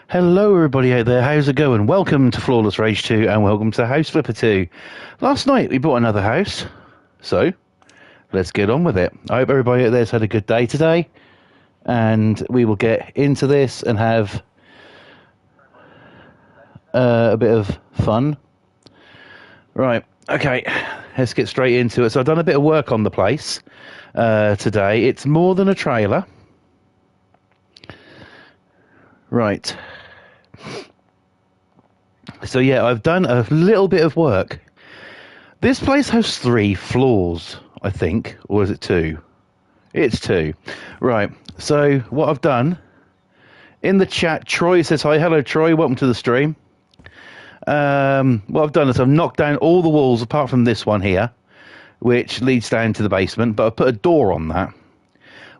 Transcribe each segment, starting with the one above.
Hello, everybody out there. How's it going? Welcome to Flawless Rage 2 and welcome to House Flipper 2. Last night we bought another house, so let's get on with it. I hope everybody out there's had a good day today, and we will get into this and have a bit of fun. Right, okay, let's get straight into it. So I've done a bit of work on the place today. It's more than a trailer. Right. So yeah, I've done a little bit of work. This place has 3 floors, I think, or is it 2? It's 2. Right. So what I've done in the chat, Troy says hi. Hello, Troy. Welcome to the stream. What I've done is I've knocked down all the walls apart from this one here, which leads down to the basement. But I've put a door on that.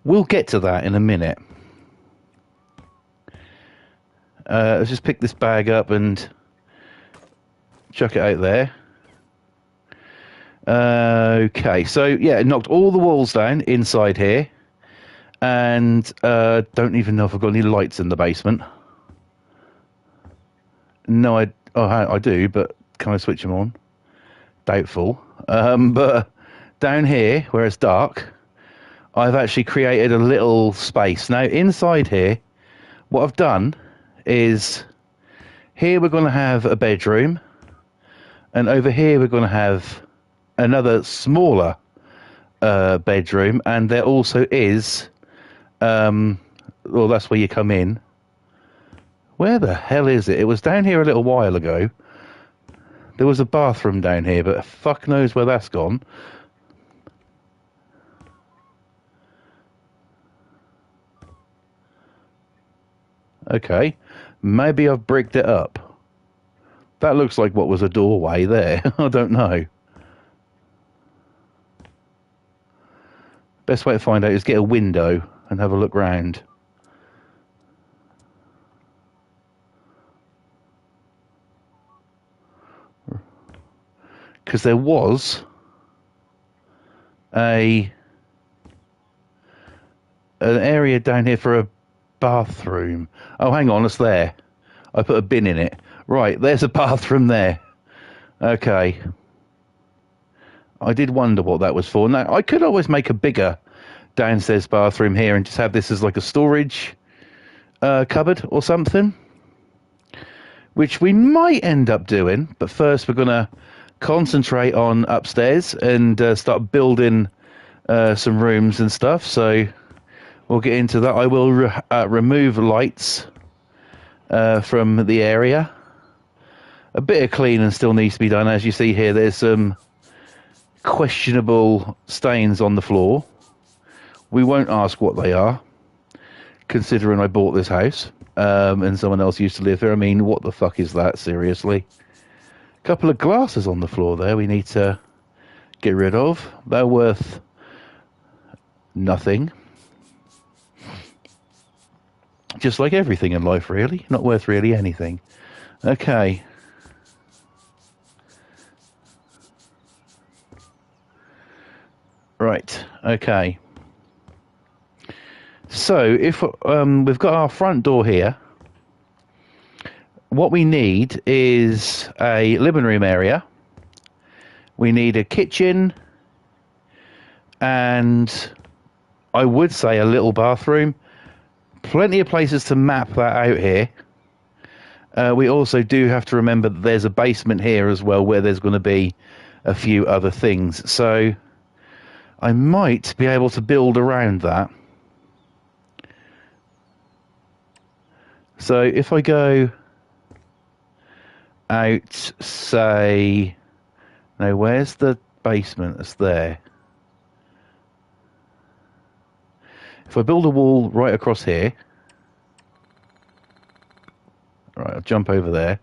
We'll get to that in a minute. Let's just pick this bag up and chuck it out there. Okay, so yeah, it knocked all the walls down inside here, and don't even know if I've got any lights in the basement. No, I do, but can I switch them on? Doubtful. But down here, where it's dark, I've actually created a little space. Now, inside here, what I've done is here we're going to have a bedroom, and over here we're going to have another smaller bedroom, and there also is well, that's where you come in. Where the hell is it? It was down here a little while ago. There was a bathroom down here, but fuck knows where that's gone. Okay, maybe I've bricked it up. That looks like what was a doorway there. I don't know. Best way to find out is get a window and have a look round. Because there was an area down here for a bathroom. Oh, hang on, it's there. I put a bin in it. Right, there's a bathroom there. Okay. I did wonder what that was for. Now, I could always make a bigger downstairs bathroom here and just have this as like a storage cupboard or something, which we might end up doing. But first, we're going to concentrate on upstairs and start building some rooms and stuff. So we'll get into that. I will remove lights from the area. A bit of cleaning still needs to be done. As you see here, there's some questionable stains on the floor. We won't ask what they are, considering I bought this house and someone else used to live there. I mean, what the fuck is that, seriously? A couple of glasses on the floor there we need to get rid of. They're worth nothing. Just like everything in life, really. Not worth really anything. Okay. Right, okay. So, if we've got our front door here, what we need is a living room area. We need a kitchen, and I would say a little bathroom. Plenty of places to map that out here. We also do have to remember that there's a basement here as well, where there's going to be a few other things. So I might be able to build around that. So if I go out, say, no, where's the basement that's there? If I build a wall right across here, right, I'll jump over there.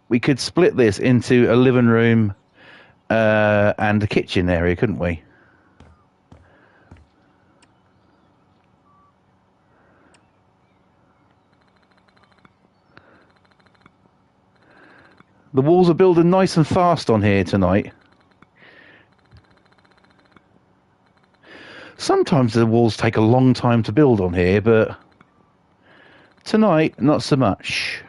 We could split this into a living room and a kitchen area, couldn't we? The walls are building nice and fast on here tonight. Sometimes the walls take a long time to build on here, but Tonight, not so much.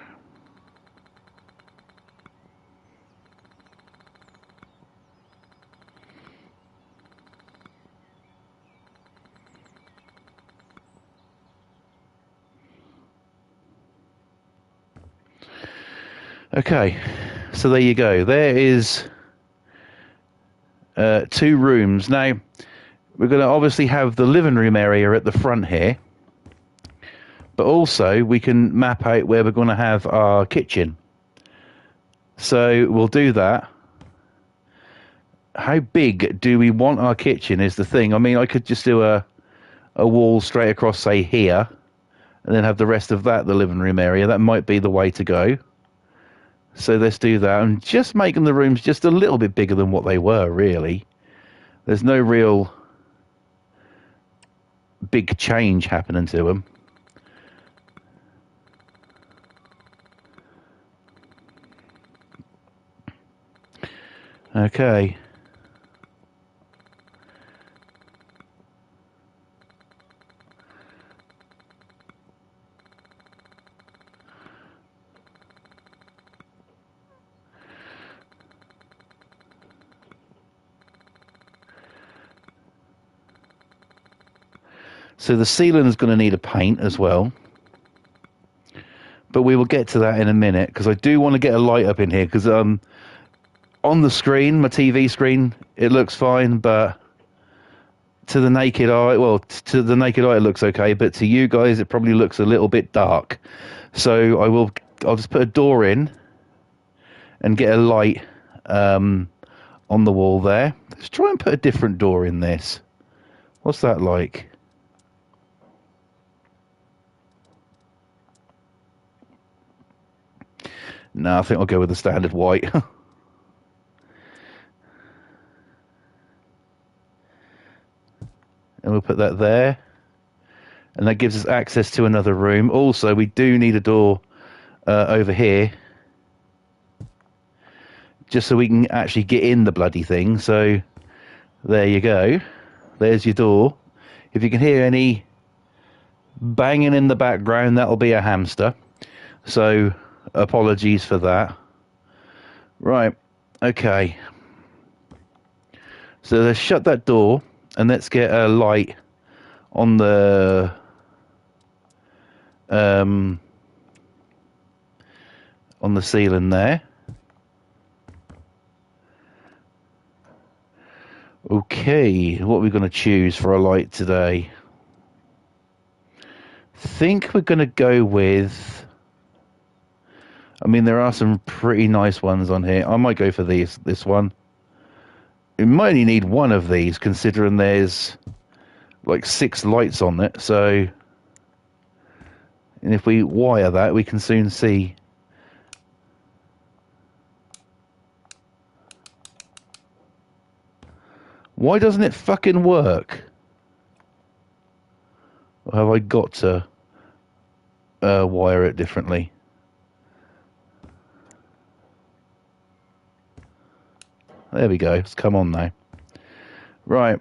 Okay, so there you go. There is 2 rooms. Now, we're going to obviously have the living room area at the front here, but also we can map out where we're going to have our kitchen. So we'll do that. How big do we want our kitchen is the thing. I mean, I could just do a wall straight across, say, here, and then have the rest of that the living room area. That might be the way to go. So let's do that. And just making the rooms just a little bit bigger than what they were, really. There's no real big change happening to them. Okay. So the ceiling is going to need a paint as well. But we will get to that in a minute, because I do want to get a light up in here, because on the screen, my TV screen, it looks fine, but to the naked eye, well, to the naked eye it looks okay, but to you guys it probably looks a little bit dark. So I'll just put a door in and get a light on the wall there. Let's try and put a different door in this. What's that like? No, I think I'll go with the standard white. And we'll put that there. And that gives us access to another room. Also, we do need a door over here, just so we can actually get in the bloody thing. So there you go. There's your door. If you can hear any banging in the background, that'll be a hamster. So apologies for that. Right. Okay. So let's shut that door and let's get a light on the ceiling there. Okay, what are we going to choose for a light today? Think we're going to go with... I mean, there are some pretty nice ones on here. I might go for this one. We might only need one of these, considering there's like 6 lights on it. So, and if we wire that, we can soon see. Why doesn't it fucking work? Or have I got to wire it differently? There we go. It's come on now. Right.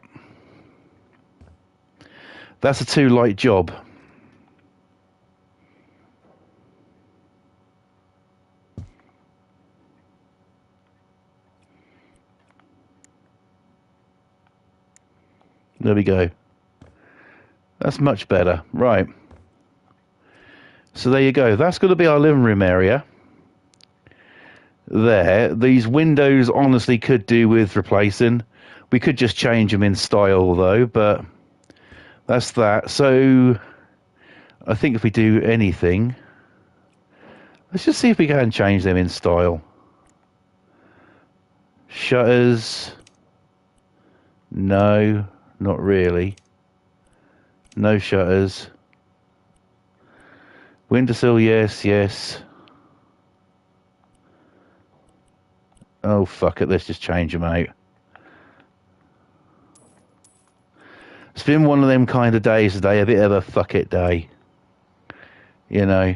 That's a 2 light job. There we go. That's much better. Right. So there you go. That's going to be our living room area. There. These windows honestly could do with replacing. We could just change them in style though, but that's that. So I think if we do anything, let's just see if we can change them in style. Shutters. No, not really. No shutters. Windowsill, yes, yes. Oh, fuck it, let's just change them out. It's been one of them kind of days today, a bit of a fuck it day. You know.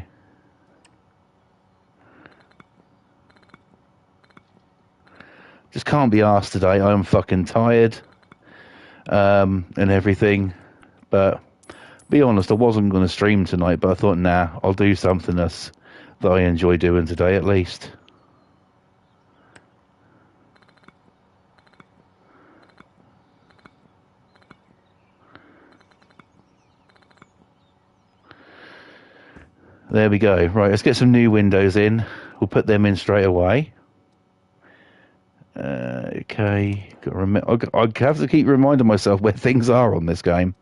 Just can't be arsed today. I'm fucking tired. And everything. But Be honest, I wasn't going to stream tonight, but I thought, nah, I'll do something that I enjoy doing today at least. There we go. Right, let's get some new windows in. We'll put them in straight away. Okay, I have to keep reminding myself where things are on this game.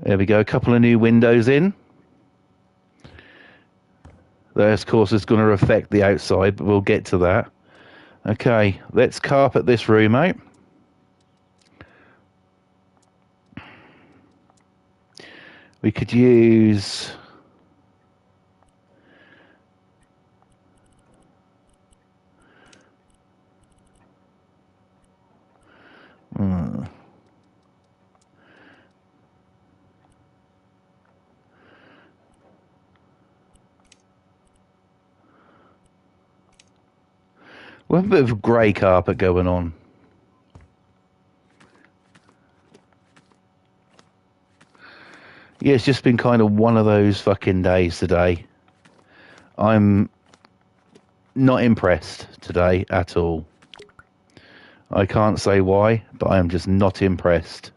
There we go, a couple of new windows in. That, of course, is going to affect the outside, but we'll get to that. Okay, let's carpet this room out. We could use... We have a bit of grey carpet going on. Yeah, it's just been kind of one of those fucking days today. I'm not impressed today at all. I can't say why, but I am just not impressed.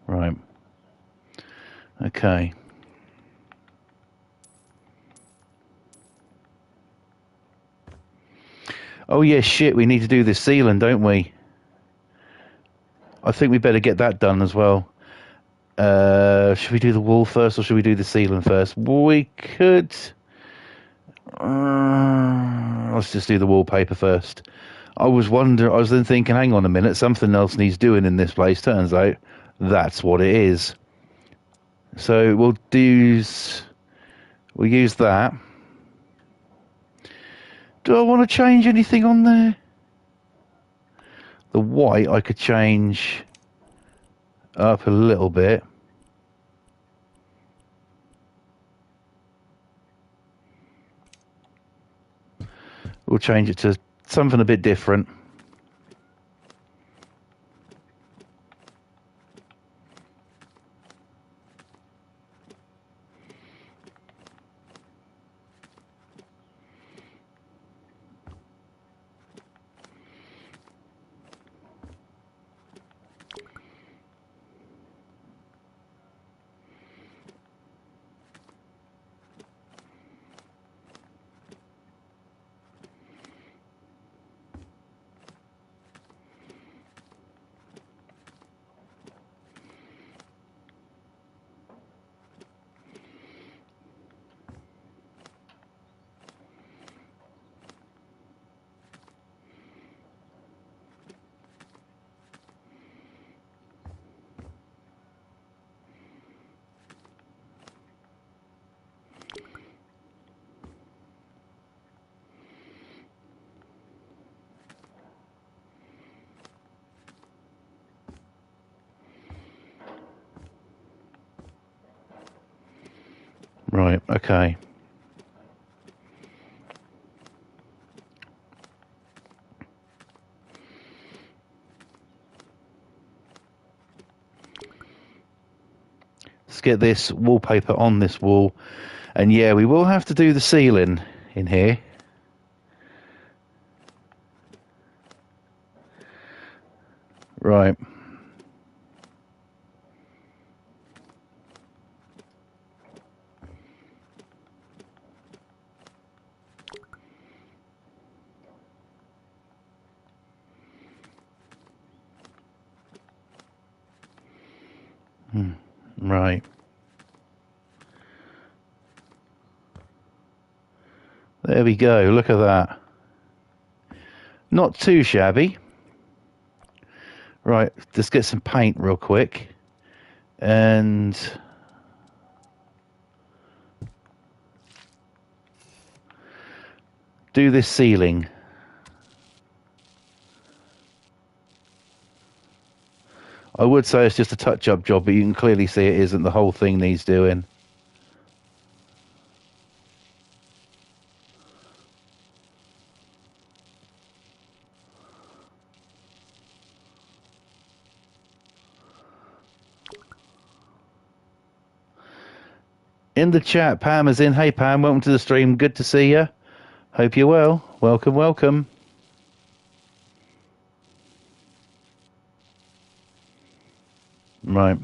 Right. Okay. Oh yeah, shit, we need to do this ceiling, don't we? I think we better get that done as well. Should we do the wall first or should we do the ceiling first? We could... let's just do the wallpaper first. I was then thinking, hang on a minute, something else needs doing in this place. Turns out that's what it is. So we'll use that. Do I want to change anything on there? The white I could change up a little bit. We'll change it to something a bit different. Right, okay. Let's get this wallpaper on this wall. And yeah, we will have to do the ceiling in here. Right. Right. There we go. Look at that. Not too shabby. Right. Let's get some paint real quick. And do this ceiling. I would say it's just a touch-up job, but you can clearly see it isn't. The whole thing needs doing. In the chat, Pam is in. Hey, Pam, welcome to the stream. Good to see you. Hope you're well. Welcome, welcome. Right.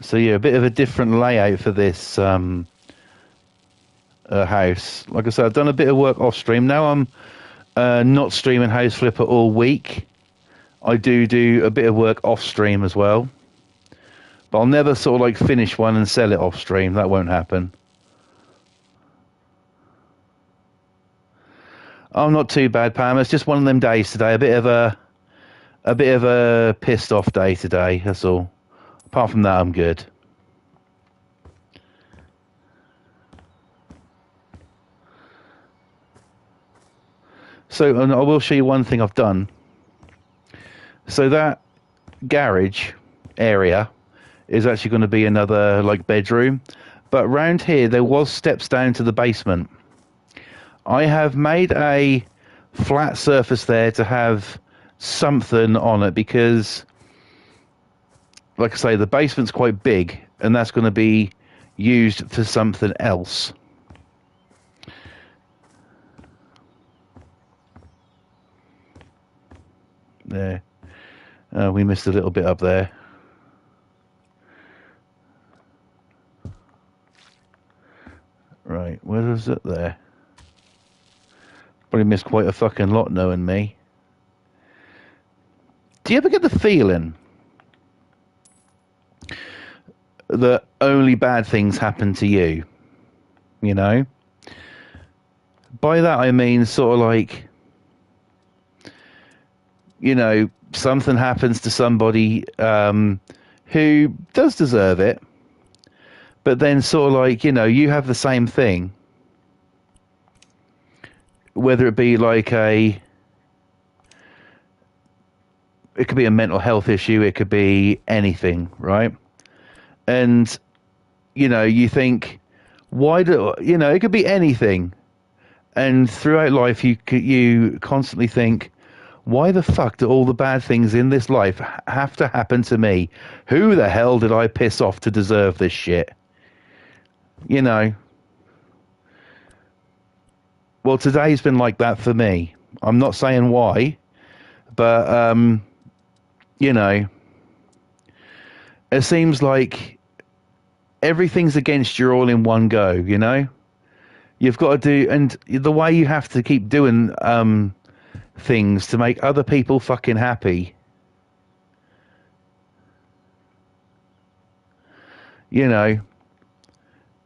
So, yeah, a bit of a different layout for this house. Like I said, I've done a bit of work off stream. Now I'm not streaming House Flipper all week. I do a bit of work off stream as well. But I'll never sort of like finish one and sell it off stream. That won't happen. I'm not too bad, Pam. It's just one of them days today. A bit of a pissed off day today. That's all. Apart from that, I'm good. So, and I will show you one thing I've done. So that garage area is actually going to be another like bedroom, but round here there was steps down to the basement. I have made a flat surface there to have something on it because, like I say, the basement's quite big and that's going to be used for something else. There. We missed a little bit up there. Right, where is it there? Probably missed quite a fucking lot knowing me. Do you ever get the feeling that only bad things happen to you? You know? By that I mean sort of like, you know, something happens to somebody who does deserve it, but then sort of like, you know, you have the same thing, whether it be like it could be a mental health issue, it could be anything, right? And, you know, you think, why do, you know, it could be anything. And throughout life, you constantly think, why the fuck do all the bad things in this life have to happen to me? Who the hell did I piss off to deserve this shit? You know. Well, today's been like that for me. I'm not saying why, but, you know, it seems like everything's against you all in one go, you know? You've got to do, and the way you have to keep doing things to make other people fucking happy. You know,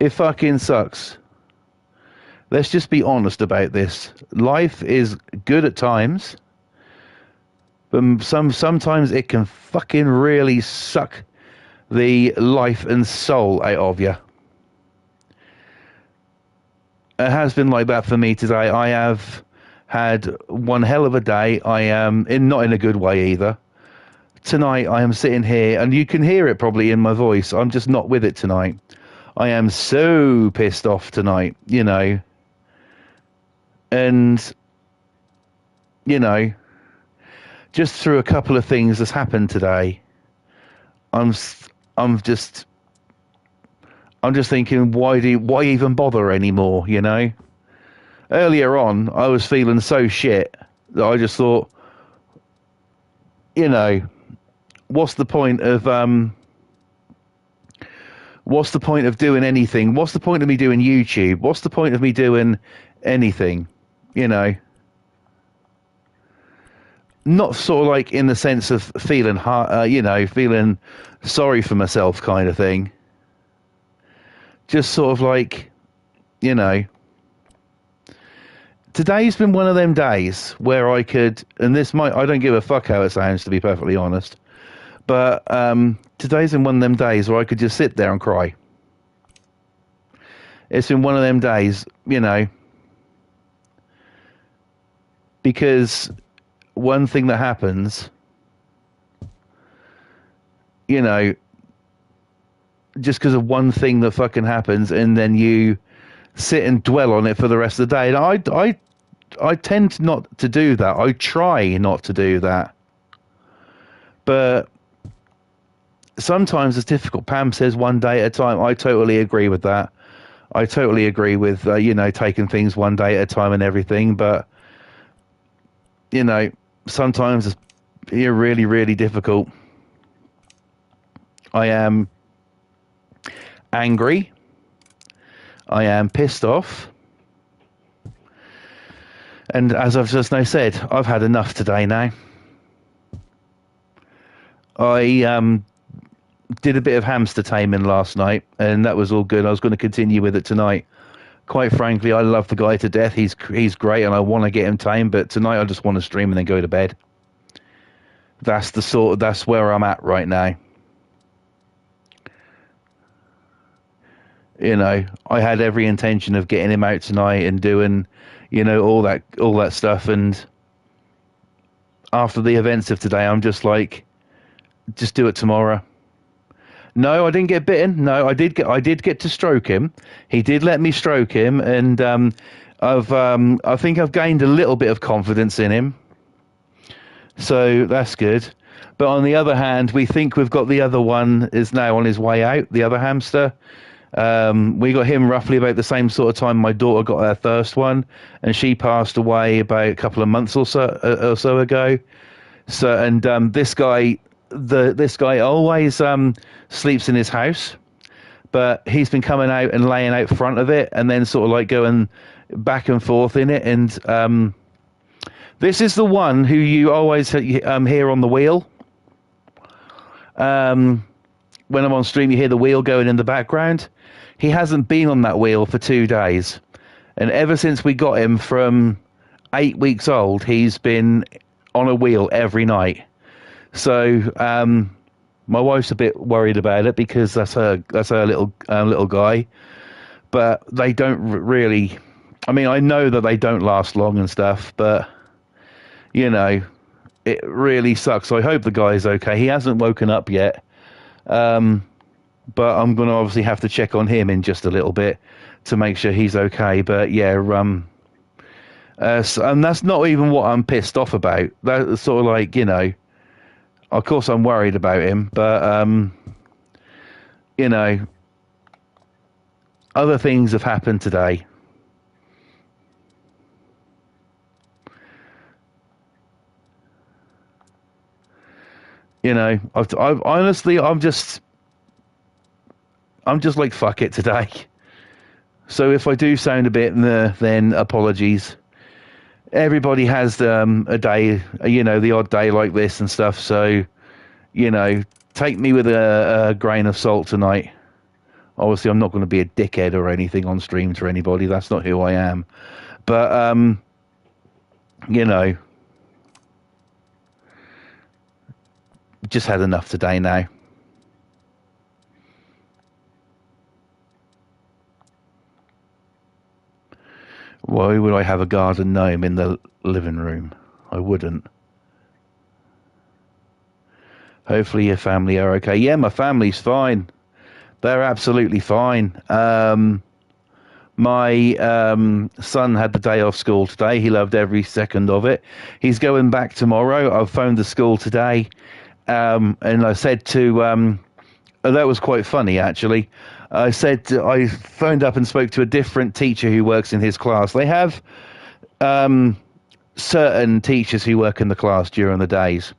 it fucking sucks. Let's just be honest about this. Life is good at times, but sometimes it can fucking really suck the life and soul out of you. It has been like that for me today. I have had one hell of a day. I am not in a good way either. Tonight I am sitting here, and you can hear it probably in my voice. I'm just not with it tonight. I am so pissed off tonight, you know. And, you know, just through a couple of things that's happened today, I'm just thinking, why even bother anymore, you know? Earlier on, I was feeling so shit that I just thought, you know, what's the point of doing anything? What's the point of me doing YouTube? What's the point of me doing anything? You know, not sort of like in the sense of feeling you know, feeling sorry for myself kind of thing. Just sort of like, you know, today's been one of them days where I could, and I don't give a fuck how it sounds, to be perfectly honest, but today's been one of them days where I could just sit there and cry. It's been one of them days, you know, because one thing that happens, you know, just because of one thing that fucking happens, and then you sit and dwell on it for the rest of the day. And I tend not to do that. I try not to do that. But sometimes it's difficult. Pam says one day at a time. I totally agree with that. I totally agree with, you know, taking things one day at a time and everything. But, you know, sometimes it's really, really difficult. I am angry. I am pissed off. And as I've just now said, I've had enough today now. I did a bit of hamster taming last night, and that was all good. I was going to continue with it tonight. Quite frankly, I love the guy to death. He's great, and I want to get him tamed. But tonight, I just want to stream and then go to bed. That's where I'm at right now. You know, I had every intention of getting him out tonight and doing, you know, all that stuff. And after the events of today, I'm just like, just do it tomorrow. No, I didn't get bitten. No, I did get to stroke him. He did let me stroke him, and I think I've gained a little bit of confidence in him. So that's good. But on the other hand, we think we've got the other one is now on his way out, the other hamster. We got him roughly about the same sort of time my daughter got her first one, and she passed away about a couple of months or so ago. So, and this guy always sleeps in his house, but he's been coming out and laying out front of it, and then sort of like going back and forth in it. And this is the one who you always hear on the wheel. When I'm on stream, you hear the wheel going in the background. He hasn't been on that wheel for 2 days. And ever since we got him from 8 weeks old, he's been on a wheel every night. So my wife's a bit worried about it because that's her little guy. But they don't really... I mean, I know that they don't last long and stuff, but, you know, it really sucks. So I hope the guy's okay. He hasn't woken up yet. But I'm going to obviously have to check on him in just a little bit to make sure he's okay. But yeah, and that's not even what I'm pissed off about. That's sort of like, you know, of course I'm worried about him, but, you know, other things have happened today. You know, I've honestly, I'm just like, fuck it today. So if I do sound a bit, then apologies. Everybody has a day, you know, the odd day like this and stuff. So, you know, take me with a grain of salt tonight. Obviously, I'm not going to be a dickhead or anything on stream to anybody. That's not who I am. But, you know, just had enough today now. Why would I have a garden gnome in the living room? I wouldn't. Hopefully your family are okay. Yeah, my family's fine. They're absolutely fine. My son had the day off school today. He loved every second of it. He's going back tomorrow. I've phoned the school today. And I said to... that was quite funny, actually. I phoned up and spoke to a different teacher who works in his class. They have certain teachers who work in the class during the days.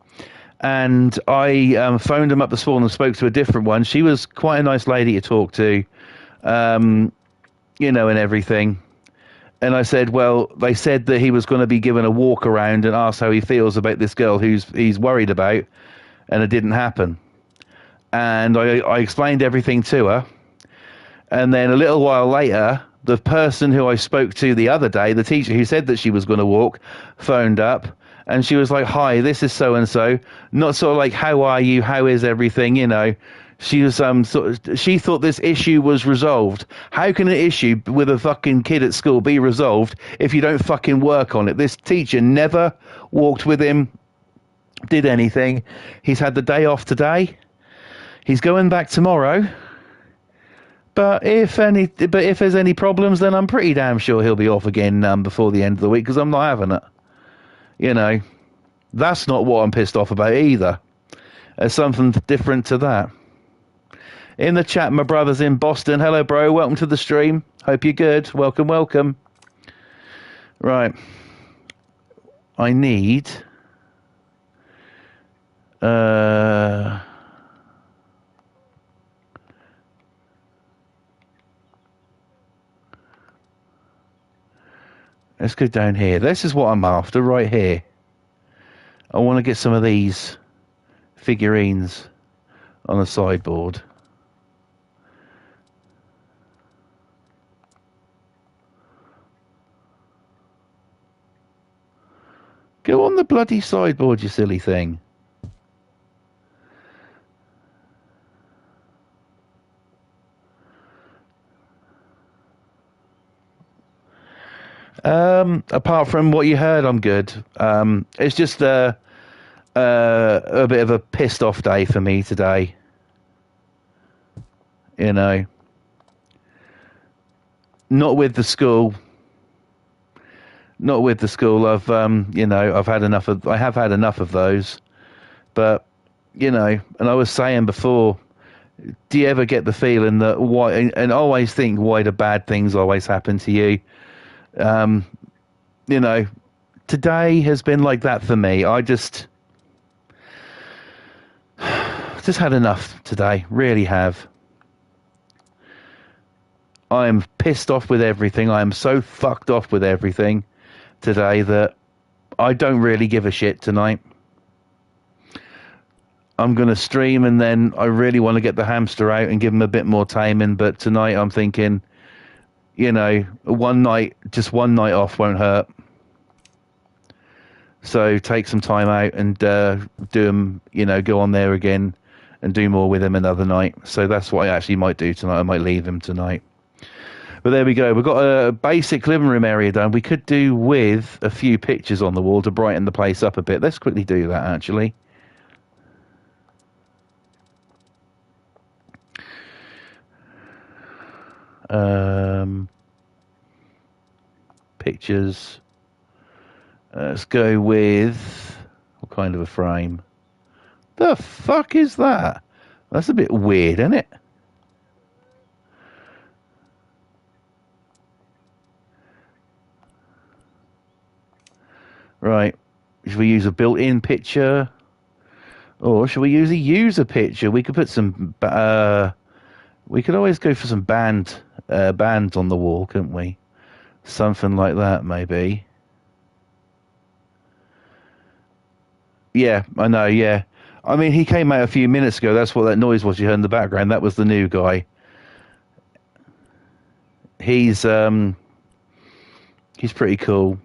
And I phoned him up this morning and spoke to a different one. She was quite a nice lady to talk to, you know, and everything. And I said, well, they said that he was going to be given a walk around and asked how he feels about this girl he's worried about, and it didn't happen. And I explained everything to her. And then a little while later, the person who I spoke to the other day, the teacher who said that she was going to walk, phoned up. And she was like, hi, this is so-and-so. Not sort of like, how are you? How is everything? You know, She was she thought this issue was resolved. How can an issue with a fucking kid at school be resolved if you don't fucking work on it? This teacher never walked with him, did anything. He's had the day off today. He's going back tomorrow. But if there's any problems, then I'm pretty damn sure he'll be off again before the end of the week, because I'm not having it. You know, that's not what I'm pissed off about either. There's something different to that. In the chat, my brother's in Boston. Hello, bro. Welcome to the stream. Hope you're good. Welcome, welcome. Right. I need... Let's go down here. This is what I'm after right here. I want to get some of these figurines on the sideboard. Go on the bloody sideboard, you silly thing. Apart from what you heard, I'm good. It's just a bit of a pissed off day for me today. You know, not with the school. Not with the school. I have had enough of those. But, you know, and I was saying before, do you ever get the feeling that and always think why do bad things always happen to you? You know, today has been like that for me. I just had enough today. Really have. I am pissed off with everything. I am so fucked off with everything today that I don't really give a shit tonight. I'm going to stream, and then I really want to get the hamster out and give him a bit more taming. But tonight I'm thinking, you know, just one night off won't hurt. So take some time out and do him, you know, go on there again and do more with him another night. So that's what I actually might do tonight. I might leave him tonight. But there we go. We've got a basic living room area done. We could do with a few pictures on the wall to brighten the place up a bit. Let's quickly do that, actually. Pictures. Let's go with... what kind of a frame? The fuck is that? That's a bit weird, isn't it? Right. Should we use a built-in picture? Or should we use a user picture? We could put some... we could always go for some bands on the wall, couldn't we? Something like that, maybe. Yeah, I know, yeah. I mean, he came out a few minutes ago. That's what that noise was you heard in the background. That was the new guy. He's pretty cool.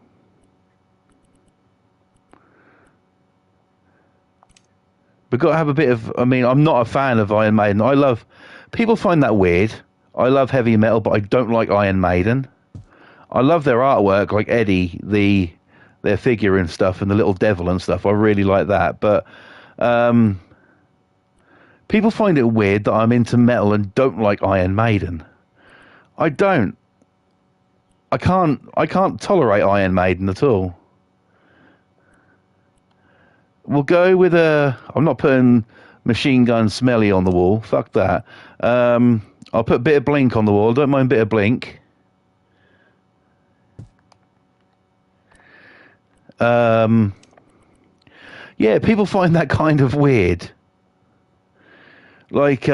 We've got to have a bit of... I mean, I'm not a fan of Iron Maiden. People find that weird. I love heavy metal, but I don't like Iron Maiden. I love their artwork, like Eddie, their figure and stuff, and the little devil and stuff. I really like that. But people find it weird that I'm into metal and don't like Iron Maiden. I don't. I can't tolerate Iron Maiden at all. We'll go with I'm not putting Machine Gun Smelly on the wall. Fuck that. I'll put a bit of Blink on the wall. Don't mind a bit of Blink. Yeah, people find that kind of weird. Like,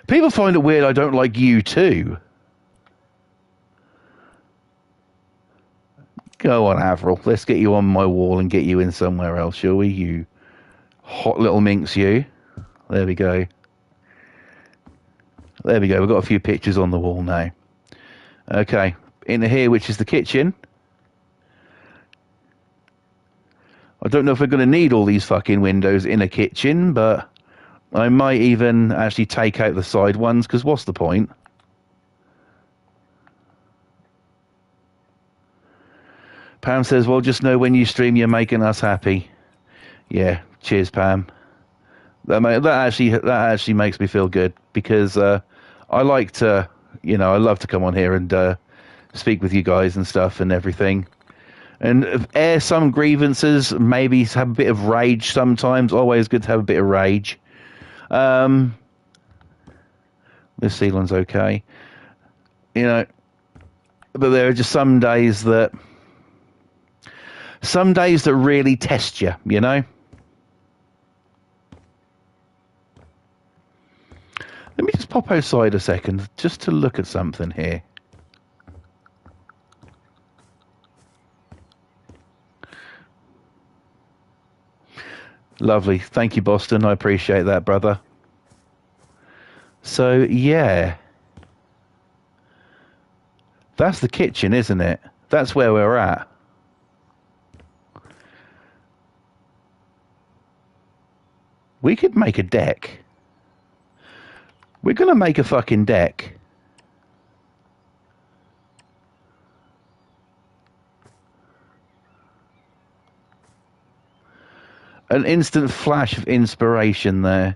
people find it weird I don't like U2. Go on, Avril. Let's get you on my wall and get you in somewhere else, shall we? You hot little minx, you. There we go. There we go. We've got a few pictures on the wall now. Okay. In here, which is the kitchen. I don't know if we're going to need all these fucking windows in a kitchen, but I might even actually take out the side ones, because what's the point? Pam says, well, just know when you stream, you're making us happy. Yeah, cheers, Pam. That actually makes me feel good, because I like to, I love to come on here and speak with you guys and stuff and everything. And air some grievances, maybe have a bit of rage sometimes. Always good to have a bit of rage. This ceiling's okay. But there are just some days that really test you, Let me just pop outside a second just to look at something here. Lovely. Thank you, Boston. I appreciate that, brother. So, yeah. That's the kitchen, isn't it? That's where we're at. We could make a deck. We're going to make a fucking deck. An instant flash of inspiration there.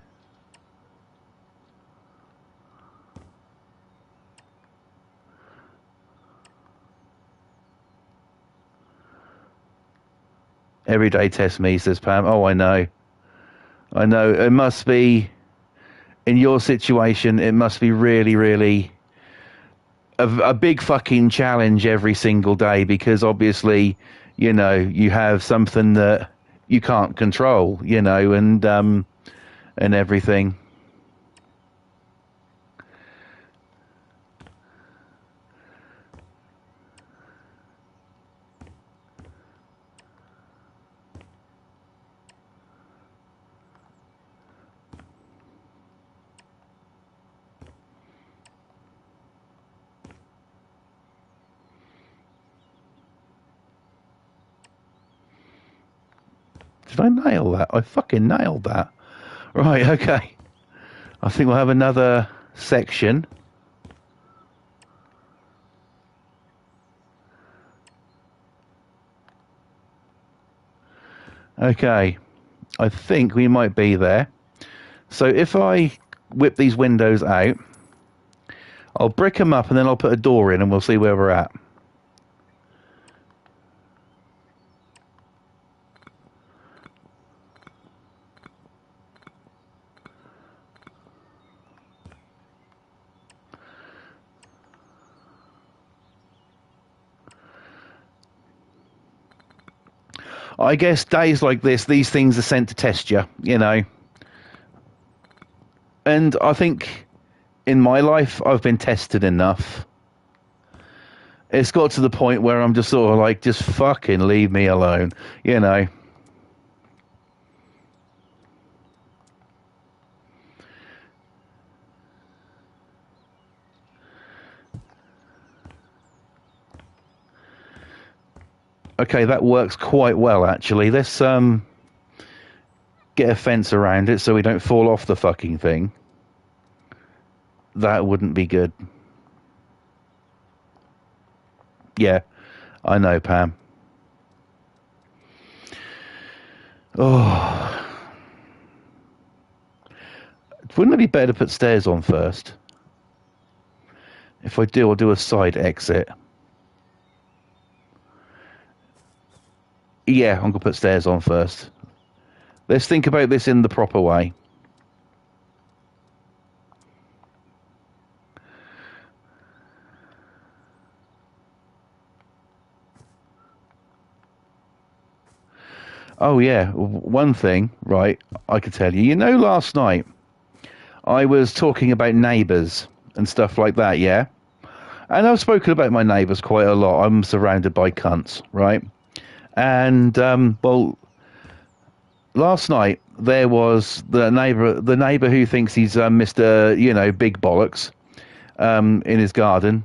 Everyday test me, says Pam. Oh, I know. It must be, in your situation, it must be really, really a big fucking challenge every single day, because obviously, you have something that you can't control, and everything. Did I nail that? I fucking nailed that. Right, okay. I think we'll have another section. Okay. I think we might be there. So if I whip these windows out, I'll brick them up and then I'll put a door in and we'll see where we're at. I guess days like this, these things are sent to test you, And I think in my life, I've been tested enough. It's got to the point where I'm just sort of like, just fucking leave me alone, Okay, that works quite well, actually. Let's get a fence around it so we don't fall off the fucking thing. That wouldn't be good. Yeah, I know, Pam. Oh. Wouldn't it be better to put stairs on first? If I do, I'll do a side exit. Yeah, I'm going to put stairs on first. Let's think about this in the proper way. Oh, yeah. One thing, right, I could tell you. Last night I was talking about neighbours and stuff like that, yeah? And I've spoken about my neighbours quite a lot. I'm surrounded by cunts, right? And, well, last night there was the neighbour who thinks he's Mr. Big Bollocks in his garden,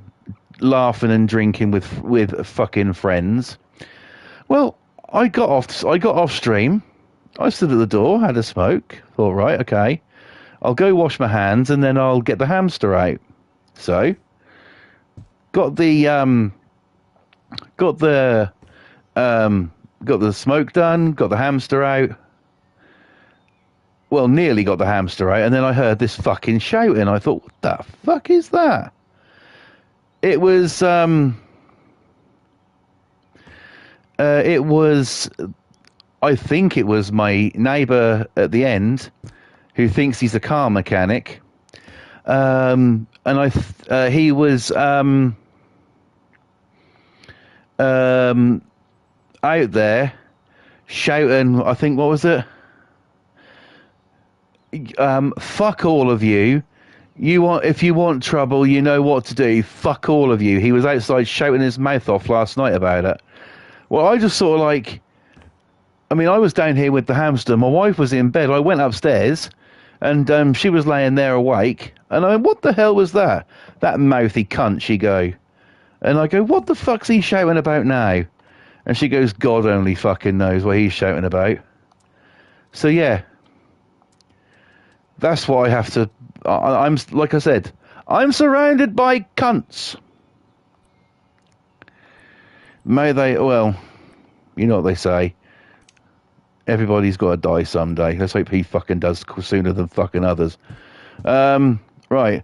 laughing and drinking with fucking friends. Well, I got off stream. I stood at the door, had a smoke. Thought, right, okay. I'll go wash my hands and then I'll get the hamster out. So, got the got the got the smoke done, got the hamster out. Well, nearly got the hamster out, and then I heard this fucking shouting. I thought, what the fuck is that? It was I think it was my neighbour at the end who thinks he's a car mechanic. He was out there shouting, I think, what was it? Fuck all of you. If you want trouble, you know what to do. Fuck all of you. He was outside shouting his mouth off last night about it. Well, I just sort of like, I mean, I was down here with the hamster. My wife was in bed. I went upstairs, and she was laying there awake. And I went, what the hell was that? That mouthy cunt, she go. And I go, what the fuck's he shouting about now? And she goes, God only fucking knows what he's shouting about. So, yeah. That's what I have to... I'm like I said, I'm surrounded by cunts. May they... Well, you know what they say. Everybody's got to die someday. Let's hope he fucking does sooner than fucking others. Right.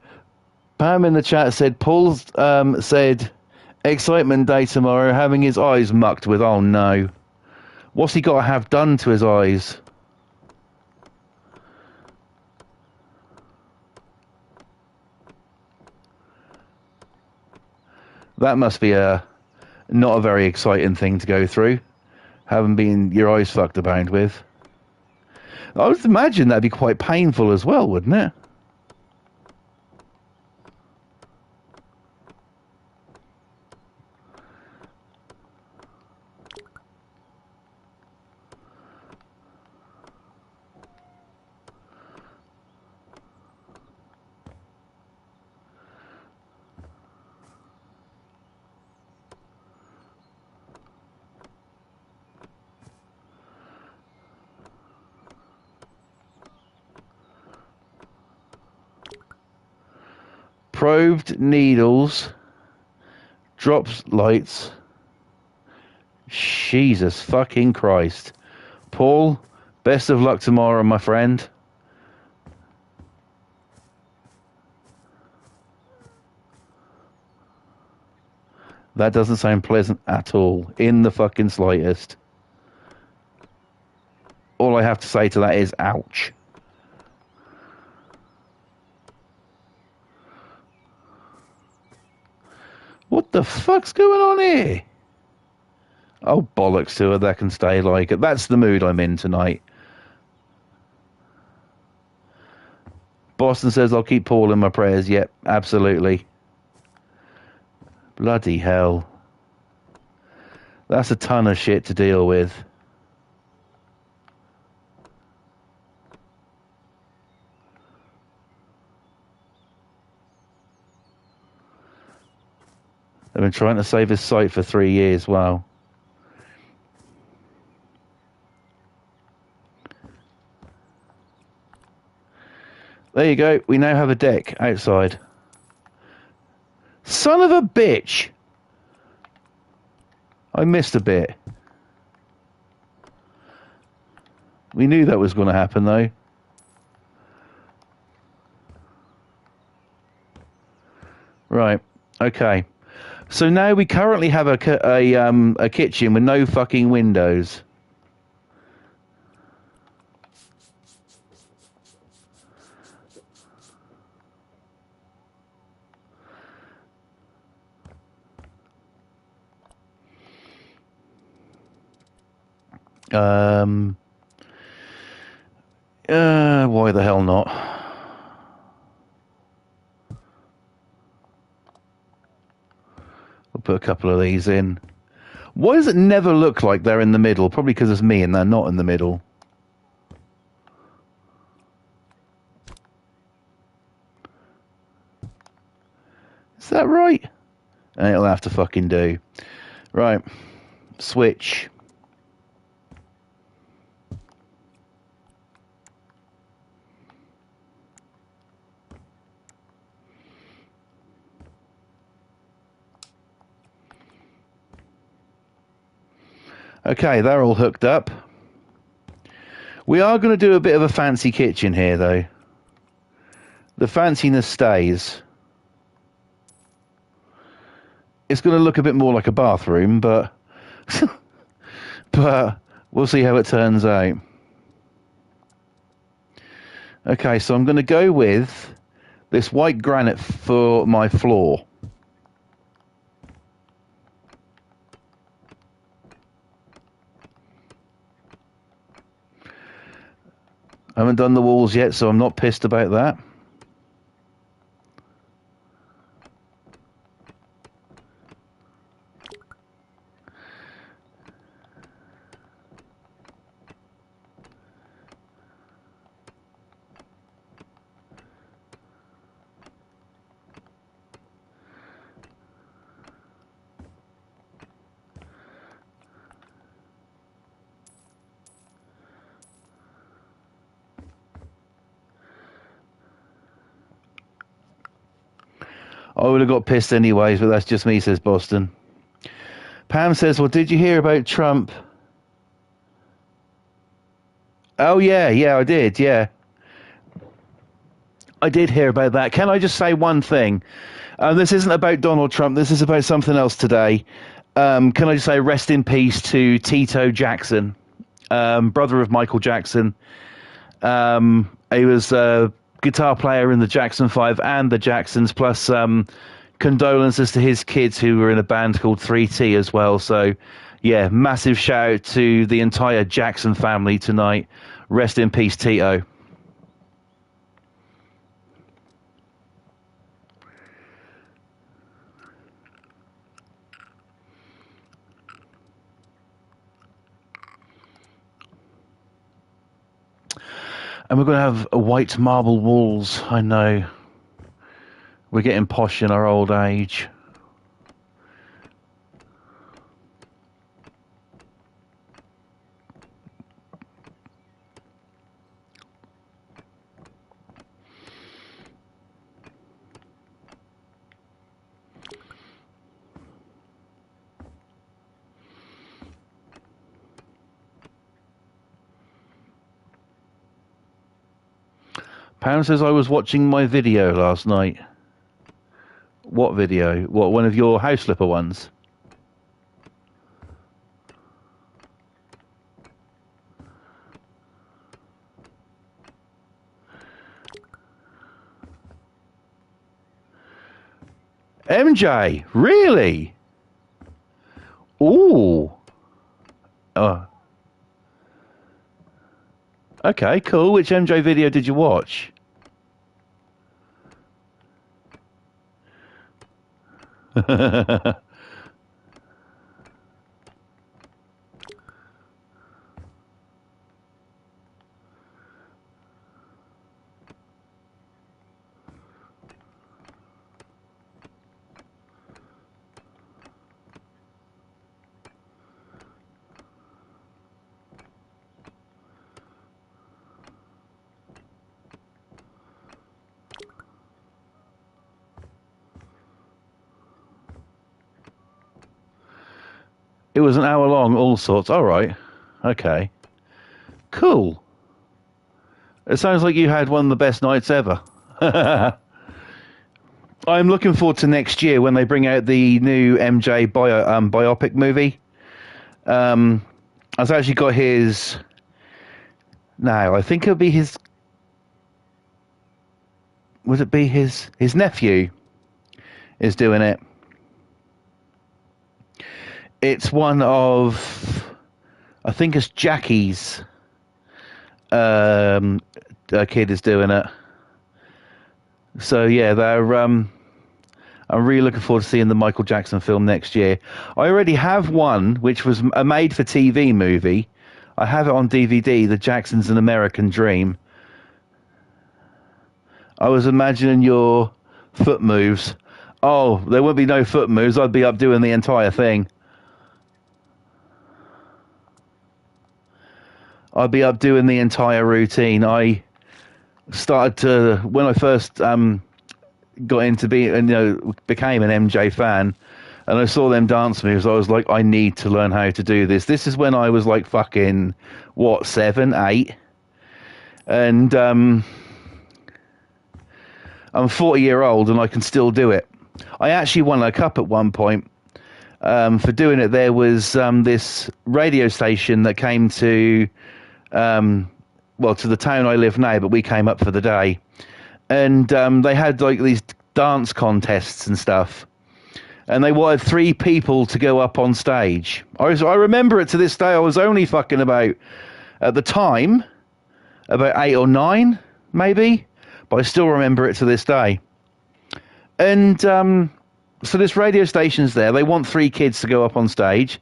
Pam in the chat said, Paul said, excitement day tomorrow, having his eyes mucked with. Oh, no. What's he got to have done to his eyes? That must be not a very exciting thing to go through, having been your eyes fucked about with. I would imagine that'd be quite painful as well, wouldn't it? Probed needles, drops lights. Jesus fucking Christ. Paul, best of luck tomorrow, my friend. That doesn't sound pleasant at all, in the fucking slightest. All I have to say to that is, ouch. What the fuck's going on here? Oh, bollocks to her, that can stay like it. That's the mood I'm in tonight. Boston says, I'll keep Paul in my prayers. Yep, absolutely. Bloody hell. That's a ton of shit to deal with. They've been trying to save his sight for 3 years. Wow. There you go. We now have a deck outside. Son of a bitch! I missed a bit. We knew that was going to happen, though. Right. Okay. So now we currently have a kitchen with no fucking windows. Why the hell not? We'll put a couple of these in. Why does it never look like they're in the middle? Probably because it's me and they're not in the middle. Is that right? And it'll have to fucking do. Right. Switch. Okay, they're all hooked up. We are going to do a bit of a fancy kitchen here, though. The fanciness stays. It's going to look a bit more like a bathroom, but but we'll see how it turns out. Okay, so I'm going to go with this white granite for my floor. I haven't done the walls yet, so I'm not pissed about that. I would have got pissed anyways, but that's just me, says Boston. Pam says, well, did you hear about Trump? Oh, yeah, I did, yeah. I did hear about that. Can I just say one thing? This isn't about Donald Trump. This is about something else today. Can I just say rest in peace to Tito Jackson, brother of Michael Jackson. He was a guitar player in the Jackson 5 and the Jacksons, plus condolences to his kids who were in a band called 3T as well. So, yeah, massive shout out to the entire Jackson family tonight. Rest in peace, Tito. And we're going to have white marble walls. I know. We're getting posh in our old age. Pam says I was watching my video last night. What video? What, one of your house flipper ones? MJ, really? Ooh. Oh. Okay, cool. Which MJ video did you watch? It was an hour long, all sorts. All right. Okay. Cool. It sounds like you had one of the best nights ever. I'm looking forward to next year when they bring out the new MJ biopic movie. I've actually got his... No, I think it'll be his... Would it be his nephew is doing it? It's one of, I think it's Jackie's kid is doing it. So yeah, they're I'm really looking forward to seeing the Michael Jackson film next year. I already have one, which was a made-for-TV movie. I have it on DVD, The Jacksons: An American Dream. I was imagining your foot moves. Oh, there won't be no foot moves. I'd be up doing the entire thing. I'd be up doing the entire routine. I started to, when I first got into became an MJ fan, and I saw them dance moves. I was like, I need to learn how to do this. This is when I was like fucking, what, 7, 8? And I'm 40-year-old and I can still do it. I actually won a cup at one point for doing it. There was this radio station that came to, to the town I live now, but we came up for the day. And they had like these dance contests and stuff. And they wanted 3 people to go up on stage. I remember it to this day. I was only fucking about, at the time, about 8 or 9, maybe. But I still remember it to this day. And so this radio station's there. They want 3 kids to go up on stage.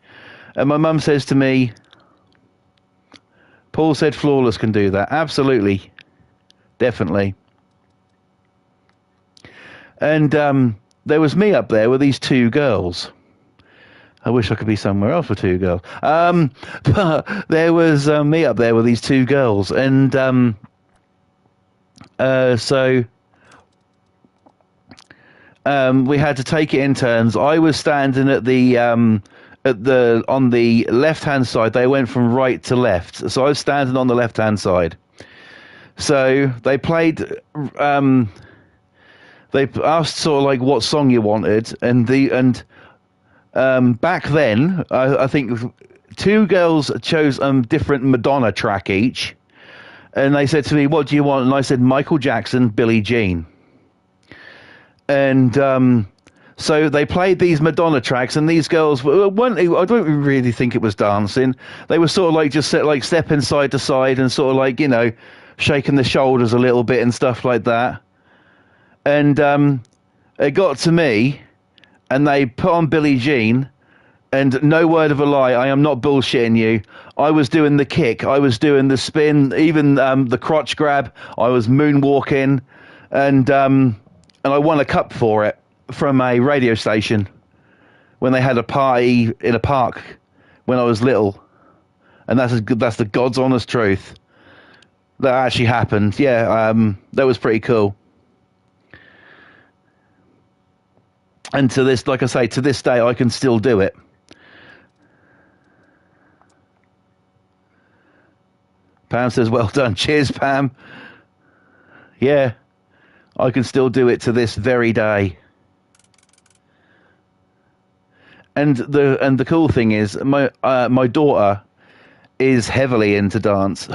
And my mum says to me, Paul said Flawless can do that. Absolutely. Definitely. And there was me up there with these 2 girls. I wish I could be somewhere else with 2 girls. But there was me up there with these 2 girls. And so we had to take it in turns. I was standing at the on the left-hand side. They went from right to left. So I was standing on the left-hand side. So they played... they asked sort of like what song you wanted, and back then I think 2 girls chose different Madonna track each, and they said to me, "What do you want?" And I said, "Michael Jackson, Billie Jean." And so they played these Madonna tracks, and these girls weren't. I don't really think it was dancing. They were sort of like just stepping side to side and sort of like, you know, shaking the shoulders a little bit and stuff like that. And it got to me, and they put on Billie Jean, and no word of a lie, I am not bullshitting you. I was doing the kick, I was doing the spin, even the crotch grab. I was moonwalking, and I won a cup for it from a radio station when they had a party in a park when I was little, and that's the God's honest truth. That actually happened. Yeah, that was pretty cool. And to this, like I say, to this day, I can still do it. Pam says, well done. Cheers, Pam. Yeah, I can still do it to this very day. And the cool thing is, my daughter is heavily into dance.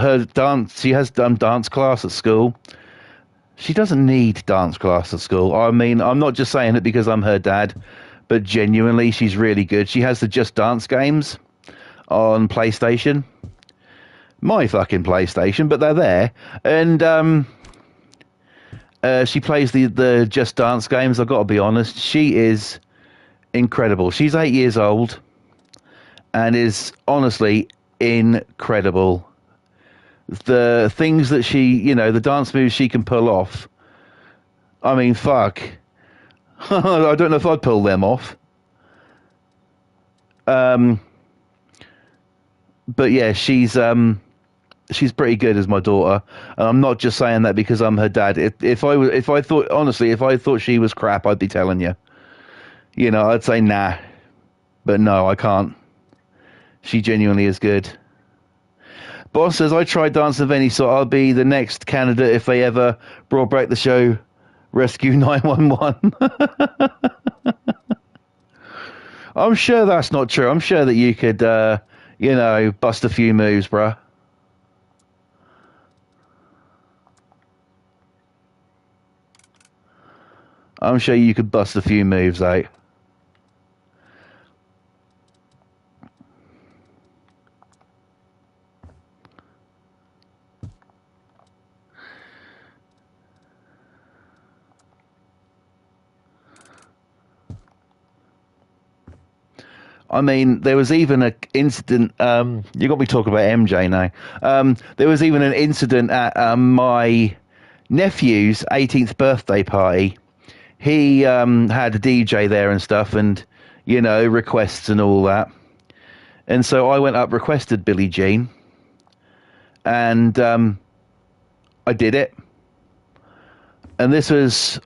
She has done dance class at school. She doesn't need dance class at school. I mean, I'm not just saying it because I'm her dad, but genuinely, she's really good. She has the Just Dance games on PlayStation. My fucking PlayStation, but they're there. And she plays the Just Dance games. I've got to be honest. She is incredible. She's 8 years old and is honestly incredible. The things that she, you know, the dance moves she can pull off. I mean, fuck. I don't know if I'd pull them off. But yeah, she's pretty good as my daughter, and I'm not just saying that because I'm her dad. If I thought she was crap, I'd be telling you. You know, I'd say nah, but no, I can't. She genuinely is good. Boss says, I tried dancing of any sort. I'll be the next candidate if they ever brought back the show Rescue 911. I'm sure that's not true. I'm sure that you could, you know, bust a few moves, bruh. I'm sure you could bust a few moves out. I mean, there was even an incident. You got me talking about MJ now. There was even an incident at my nephew's 18th birthday party. He had a DJ there and stuff, and you know, requests and all that. And so I went up, requested Billie Jean, and I did it. And this was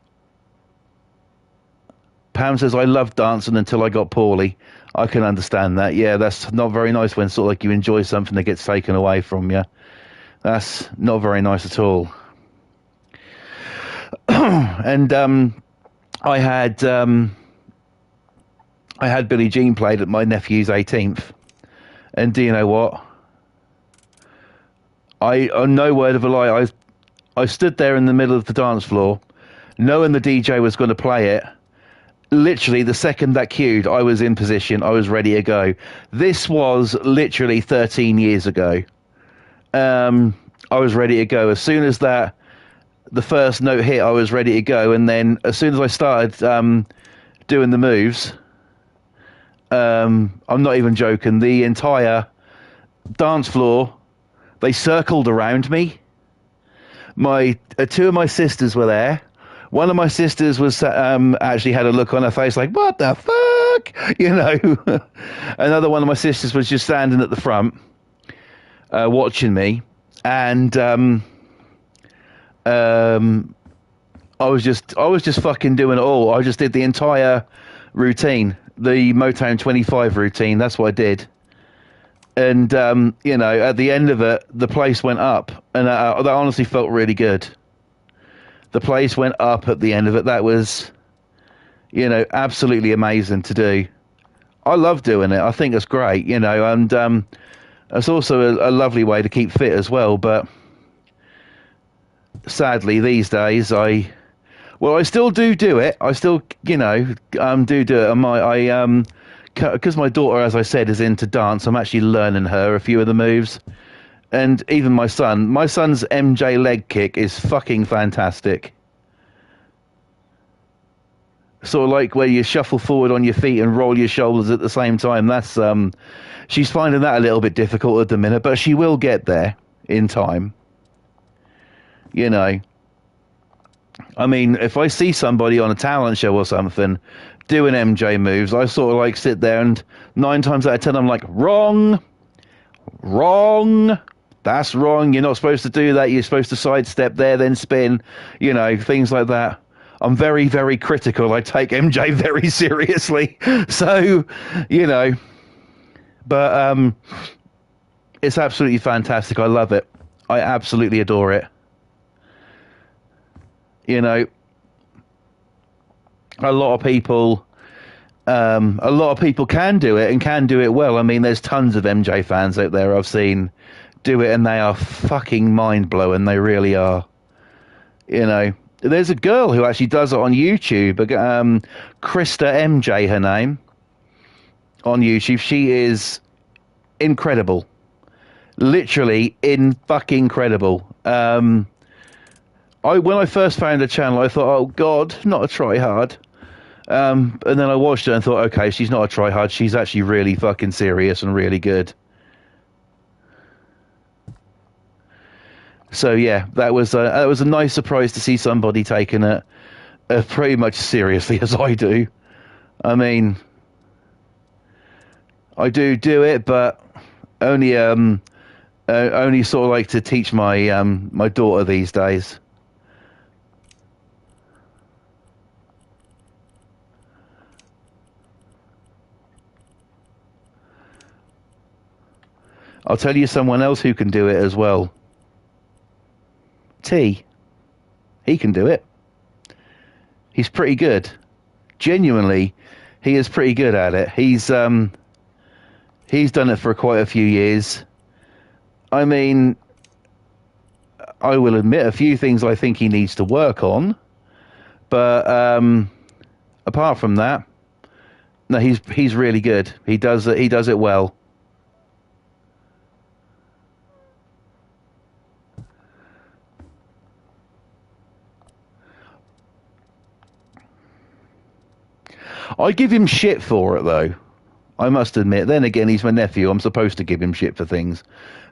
Pam says, I loved dancing until I got poorly. I can understand that. Yeah, that's not very nice when sort of like you enjoy something that gets taken away from you. That's not very nice at all. And I had Billie Jean played at my nephew's 18th. And do you know what? No word of a lie, I stood there in the middle of the dance floor, knowing the DJ was going to play it. Literally, the second that cued, I was in position. I was ready to go. This was literally 13 years ago. I was ready to go. As soon as the first note hit, I was ready to go. And then as soon as I started doing the moves, I'm not even joking, the entire dance floor, they circled around me. Two of my sisters were there. One of my sisters was actually had a look on her face like, what the fuck? You know. Another one of my sisters was just standing at the front watching me. And I was just fucking doing it all. I just did the entire routine, the Motown 25 routine. That's what I did. And, you know, at the end of it, the place went up. And that honestly felt really good. The place went up at the end of it. That was, you know, absolutely amazing to do. I love doing it. I think it's great, you know. And it's also a lovely way to keep fit as well. But sadly, these days, I still do it. I still, you know, do it. Because my daughter, as I said, is into dance, I'm actually learning her a few of the moves. And even my son's MJ leg kick is fucking fantastic. Sort of like where you shuffle forward on your feet and roll your shoulders at the same time. That's she's finding that a little bit difficult at the minute, but she will get there in time. You know, I mean, if I see somebody on a talent show or something doing MJ moves, I sort of like sit there and 9 times out of 10 I'm like, wrong, that's wrong, you're not supposed to do that, you're supposed to sidestep there then spin, you know, things like that. I'm very, very critical. I take MJ very seriously. So, you know, but it's absolutely fantastic. I love it. I absolutely adore it. You know, a lot of people can do it and can do it well. I mean, there's tons of MJ fans out there I've seen do it, and they are fucking mind-blowing. They really are. You know, there's a girl who actually does it on YouTube, Krista MJ, her name, on YouTube. She is incredible. Literally fucking incredible. When I first found the channel, I thought, oh God, not a try-hard. And then I watched her and thought, okay, she's not a try-hard. She's actually really fucking serious and really good. So yeah, that was a nice surprise to see somebody taking it pretty much seriously as I do. I mean, I do it, but only sort of like to teach my my daughter these days. I'll tell you someone else who can do it as well. T. He can do it. He's pretty good. Genuinely, he is pretty good at it. He's done it for quite a few years. I mean, I will admit a few things I think he needs to work on, but apart from that, no, he's really good. He does it well. I give him shit for it, though. I must admit. Then again, he's my nephew. I'm supposed to give him shit for things.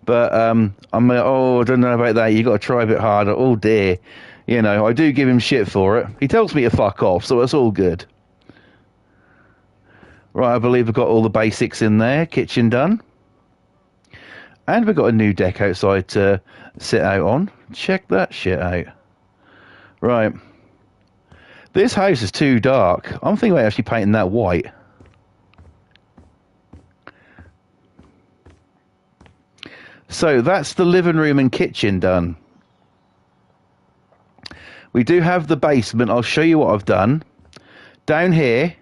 But I'm like, oh, I don't know about that. You got to try a bit harder. Oh, dear. You know, I do give him shit for it. He tells me to fuck off, so it's all good. Right, I believe we've got all the basics in there. Kitchen done. And we've got a new deck outside to sit out on. Check that shit out. Right. This house is too dark. I'm thinking about actually painting that white. So that's the living room and kitchen done. We do have the basement. I'll show you what I've done. Down here,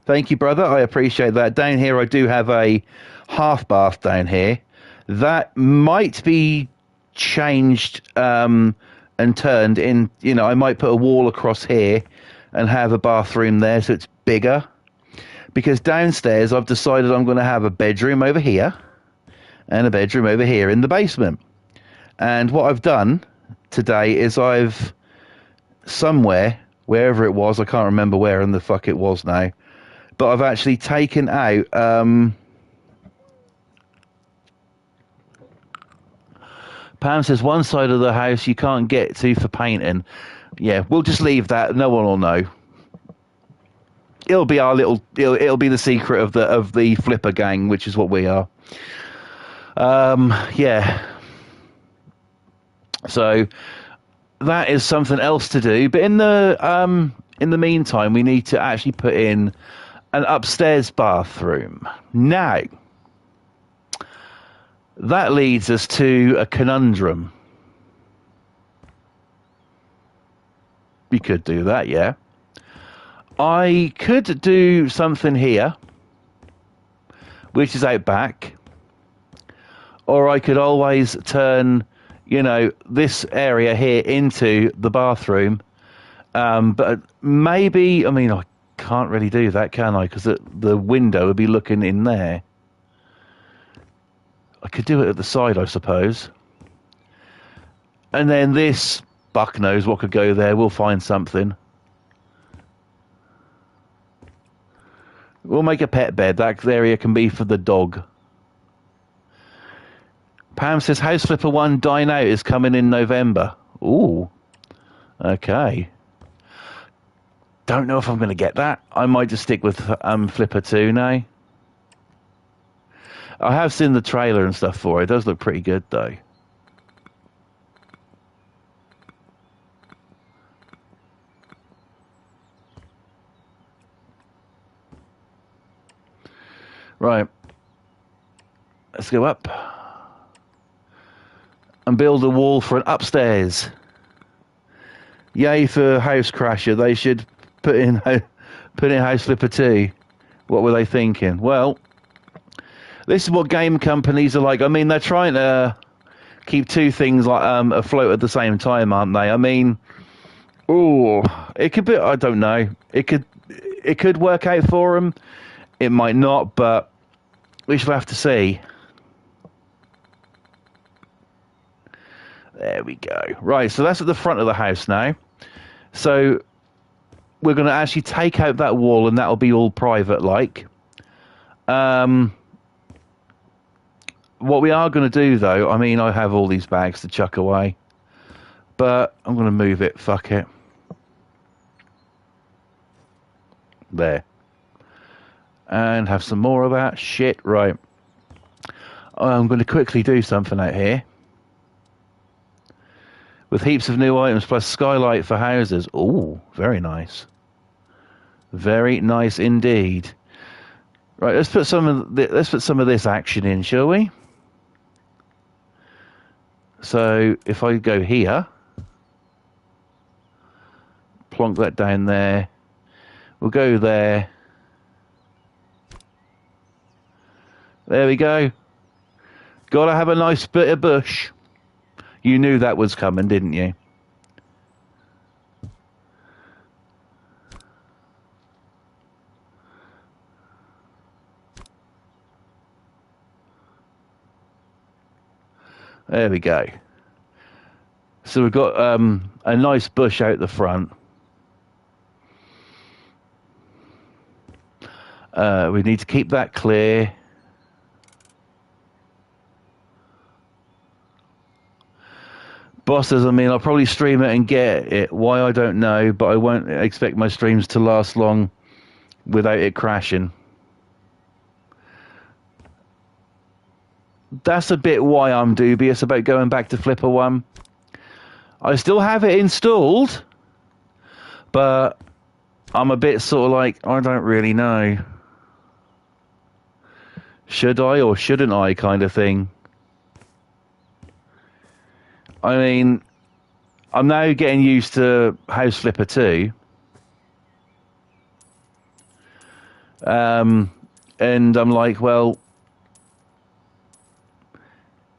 thank you, brother. I appreciate that. Down here, I do have a half bath down here. That might be changed and turned in. You know, I might put a wall across here and have a bathroom there so it's bigger. Because downstairs, I've decided I'm going to have a bedroom over here and a bedroom over here in the basement. And what I've done today is I've somewhere, wherever it was, I can't remember where in the fuck it was now, but I've actually taken out Pam says one side of the house you can't get to for painting. Yeah, we'll just leave that. No one will know. It'll be our little. It'll be the secret of the flipper gang, which is what we are. Yeah. So that is something else to do. But in the meantime, we need to actually put in an upstairs bathroom. Now, that leads us to a conundrum. We could do that, yeah. I could do something here, which is out back, or I could always turn, you know, this area here into the bathroom. But maybe, I mean, I can't really do that, can I? Because the window would be looking in there. I could do it at the side, I suppose. And then this, buck knows what could go there. We'll find something. We'll make a pet bed. That area can be for the dog. Pam says House Flipper 1 Dine Out is coming in November. Ooh. Okay. Don't know if I'm going to get that. I might just stick with Flipper 2 now. I have seen the trailer and stuff for it. It does look pretty good, though. Right. Let's go up. And build a wall for an upstairs. Yay for House Crasher. They should put in House Flipper 2. What were they thinking? Well, this is what game companies are like. I mean, they're trying to keep two things like afloat at the same time, aren't they? I mean, it could be. I don't know. It could work out for them. It might not, but we shall have to see. There we go. Right, so that's at the front of the house now. So we're going to actually take out that wall, and that'll be all private-like. What we are going to do, though, I mean, I have all these bags to chuck away, but I'm going to move it. Fuck it. There. And have some more of that shit. Right. I'm going to quickly do something out here. With heaps of new items plus skylight for houses. Ooh, very nice. Very nice indeed. Right, let's put some of this action in, shall we? So if I go here, plonk that down there. We'll go there. There we go. Gotta have a nice bit of bush. You knew that was coming, didn't you? There we go. So we've got a nice bush out the front. We need to keep that clear. Boss says, I mean, I'll probably stream it and get it. Why, I don't know, but I won't expect my streams to last long without it crashing. That's a bit why I'm dubious about going back to Flipper 1. I still have it installed, But I'm a bit sort of like, I don't really know. Should I or shouldn't I kind of thing. I mean, I'm now getting used to House Flipper 2. And I'm like, well,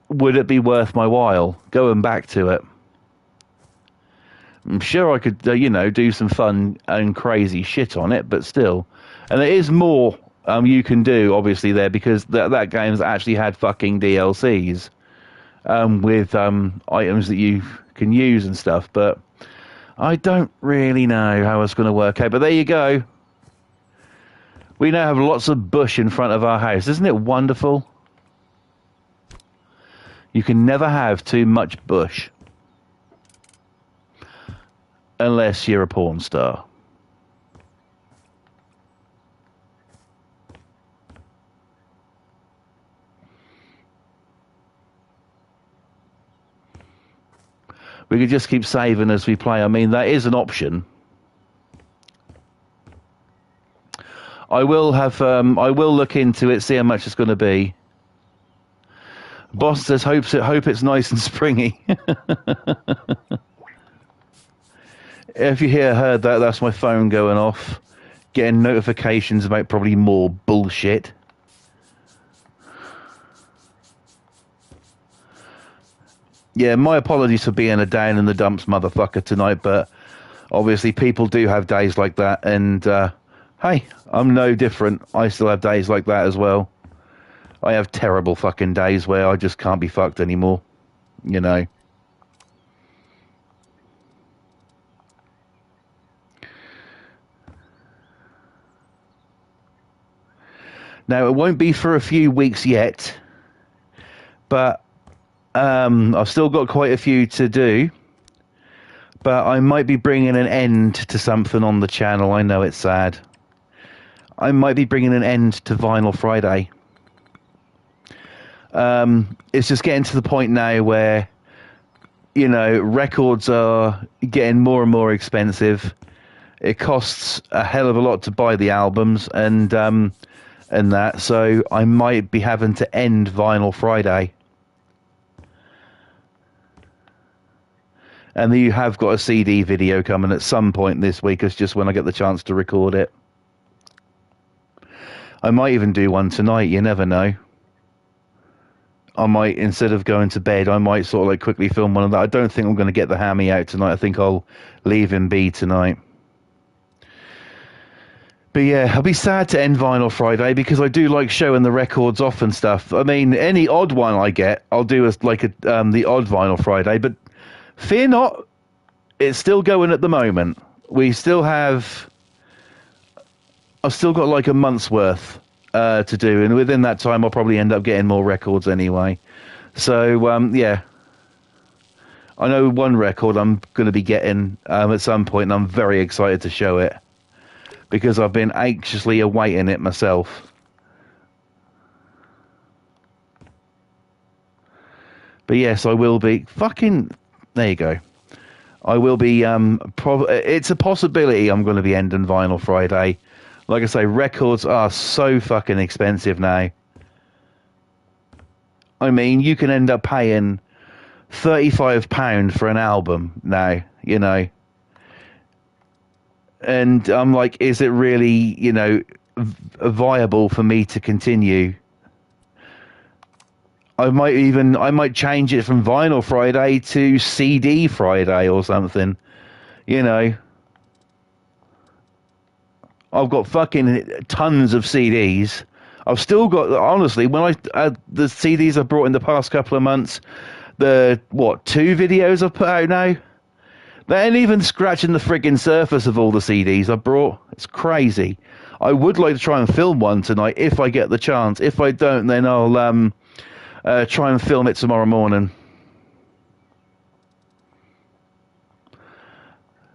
would it be worth my while going back to it? I'm sure I could, do some fun and crazy shit on it, but still. And there is more you can do, obviously, there, because that game's actually had fucking DLCs with items that you can use and stuff, but I don't really know how it's going to work out. But there you go. We now have lots of bush in front of our house. Isn't it wonderful? You can never have too much bush. Unless you're a porn star. We could just keep saving as we play. I mean, that is an option. I will look into it, see how much it's going to be. Boss says, hope it's nice and springy. If you heard that, that's my phone going off, getting notifications about probably more bullshit. Yeah, my apologies for being a down in the dumps motherfucker tonight, but obviously people do have days like that, and hey, I'm no different. I still have days like that as well. I have terrible fucking days where I just can't be fucked anymore, you know. Now, it won't be for a few weeks yet, but I've still got quite a few to do. But I might be bringing an end to something on the channel. I know it's sad. I might be bringing an end to Vinyl Friday. It's just getting to the point now where, records are getting more and more expensive. It costs a hell of a lot to buy the albums and that, so I might be having to end Vinyl Friday. And you have got a CD video coming at some point this week. It's just when I get the chance to record it. I might even do one tonight, you never know. I might, instead of going to bed, I might sort of like quickly film one of that. I don't think I'm going to get the hammy out tonight. I think I'll leave him be tonight. But yeah, I'll be sad to end Vinyl Friday because I do like showing the records off and stuff. I mean, any odd one I get, I'll do as like the odd Vinyl Friday. But fear not, it's still going at the moment. I've still got like a month's worth to do, and within that time I'll probably end up getting more records anyway. So yeah, I know one record I'm going to be getting at some point, and I'm very excited to show it because I've been anxiously awaiting it myself. But yes, I will be fucking. There you go. I will be. It's a possibility I'm going to be ending Vinyl Friday. Like I say, records are so fucking expensive now. I mean, you can end up paying £35 for an album now, And I'm like, is it really, viable for me to continue? I might change it from Vinyl Friday to CD Friday or something, I've got fucking tons of CDs. I've still got, honestly, when the CDs I brought in the past couple of months, the 2 videos I've put out now, they ain't even scratching the friggin' surface of all the CDs I brought. It's crazy. I would like to try and film one tonight if I get the chance. If I don't, then I'll try and film it tomorrow morning.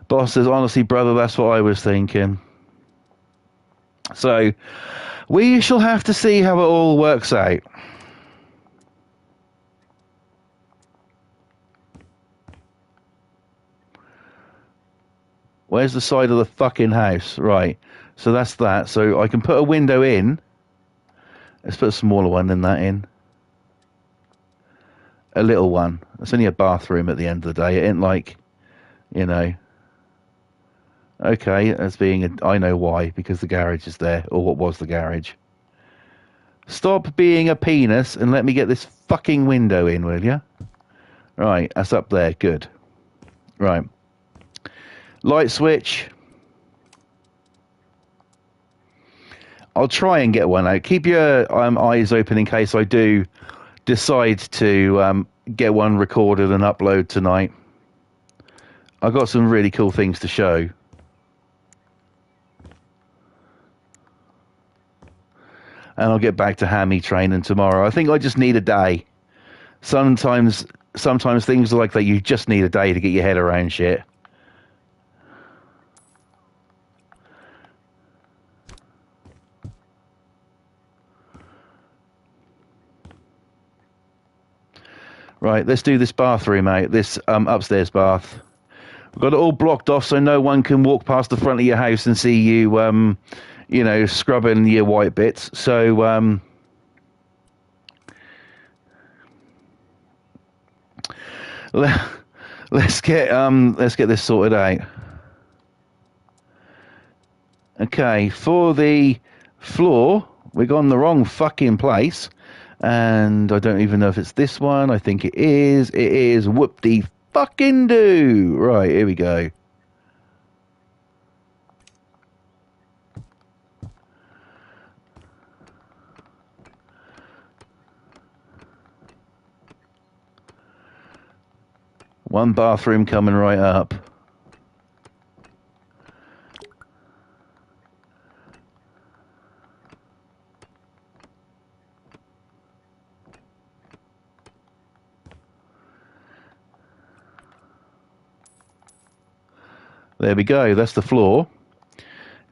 Boss says, honestly, brother, that's what I was thinking. So, we shall have to see how it all works out. Where's the side of the fucking house? Right. So that's that. So I can put a window in. Let's put a smaller one than that in. A little one. It's only a bathroom at the end of the day. It ain't like, you know. Okay, that's I know why, because the garage is there, or what was the garage. Stop being a penis and let me get this fucking window in, will you? Right, that's up there. Good. Right. Light switch. I'll try and get one out. Keep your eyes open in case I do decide to get one recorded and upload tonight. I've got some really cool things to show. And I'll get back to hammy training tomorrow. I think I just need a day. Sometimes things are like that. You just need a day to get your head around shit. Right, let's do this bathroom out. This upstairs bath. We've got it all blocked off so no one can walk past the front of your house and see you, you know, scrubbing your white bits. So, let's get this sorted out. Okay, for the floor, we've gone the wrong fucking place. And I don't even know if it's this one. I think it is. It is whoop-de-fucking-do. Right, here we go. One bathroom coming right up. There we go, that's the floor.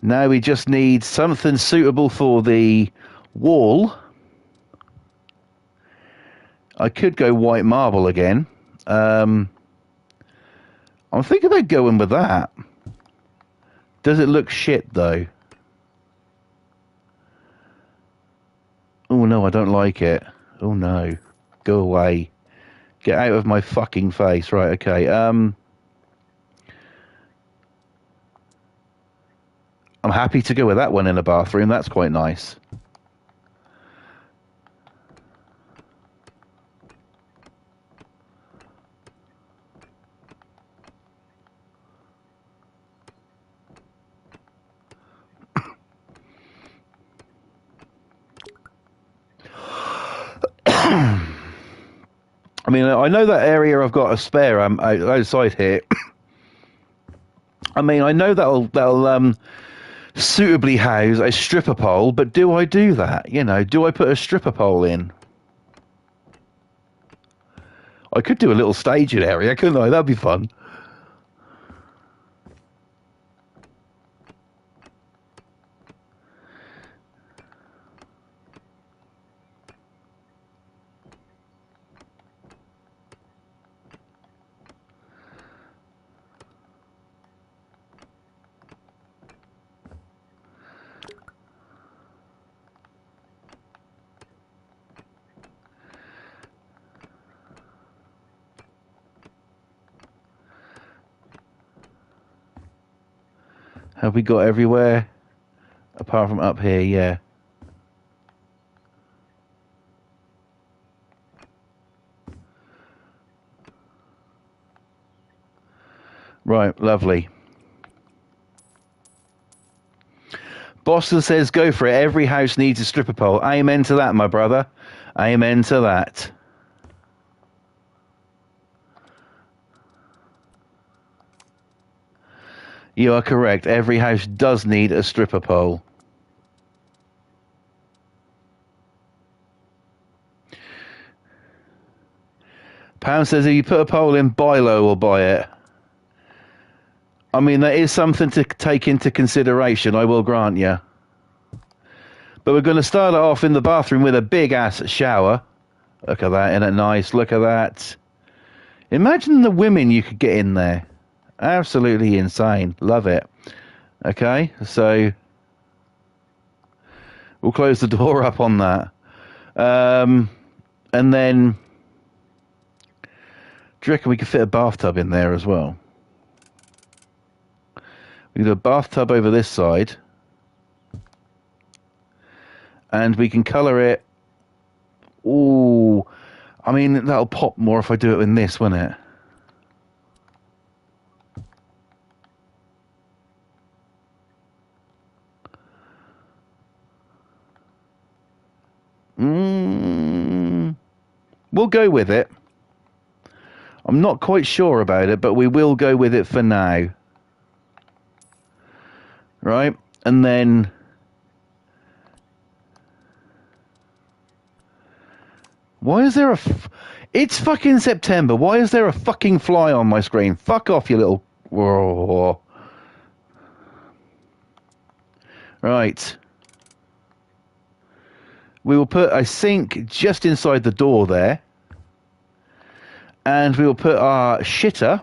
Now we just need something suitable for the wall. I could go white marble again. I'm thinking about going with that. Does it look shit, though? Oh, no, I don't like it. Oh, no. Go away. Get out of my fucking face. Right, okay. I'm happy to go with that one in the bathroom. That's quite nice. I mean, I know that area I've got a spare outside here. I mean, I know that'll suitably house a stripper pole, but do I do that? You know, do I put a stripper pole in? I could do a little staging area, couldn't I? That'd be fun. Have we got everywhere? Apart from up here, yeah. Right, lovely. Boston says, go for it. Every house needs a stripper pole. Amen to that, my brother. Amen to that. You are correct. Every house does need a stripper pole. Pam says, if you put a pole in, Bilo will buy it. I mean, that is something to take into consideration, I will grant you. But we're going to start it off in the bathroom with a big-ass shower. Look at that, isn't it nice? Look at that. Imagine the women you could get in there. Absolutely insane. Love it. Okay, so we'll close the door up on that. And then, do you reckon we could fit a bathtub in there as well? We can do a bathtub over this side. And we can colour it. Ooh, I mean, that'll pop more if I do it in this, won't it? We'll go with it. I'm not quite sure about it, but we will go with it for now. Right? And then... Why is there a... It's fucking September. Why is there a fucking fly on my screen? Fuck off, you little... Whoa. Right. We will put a sink just inside the door there. And we will put our shitter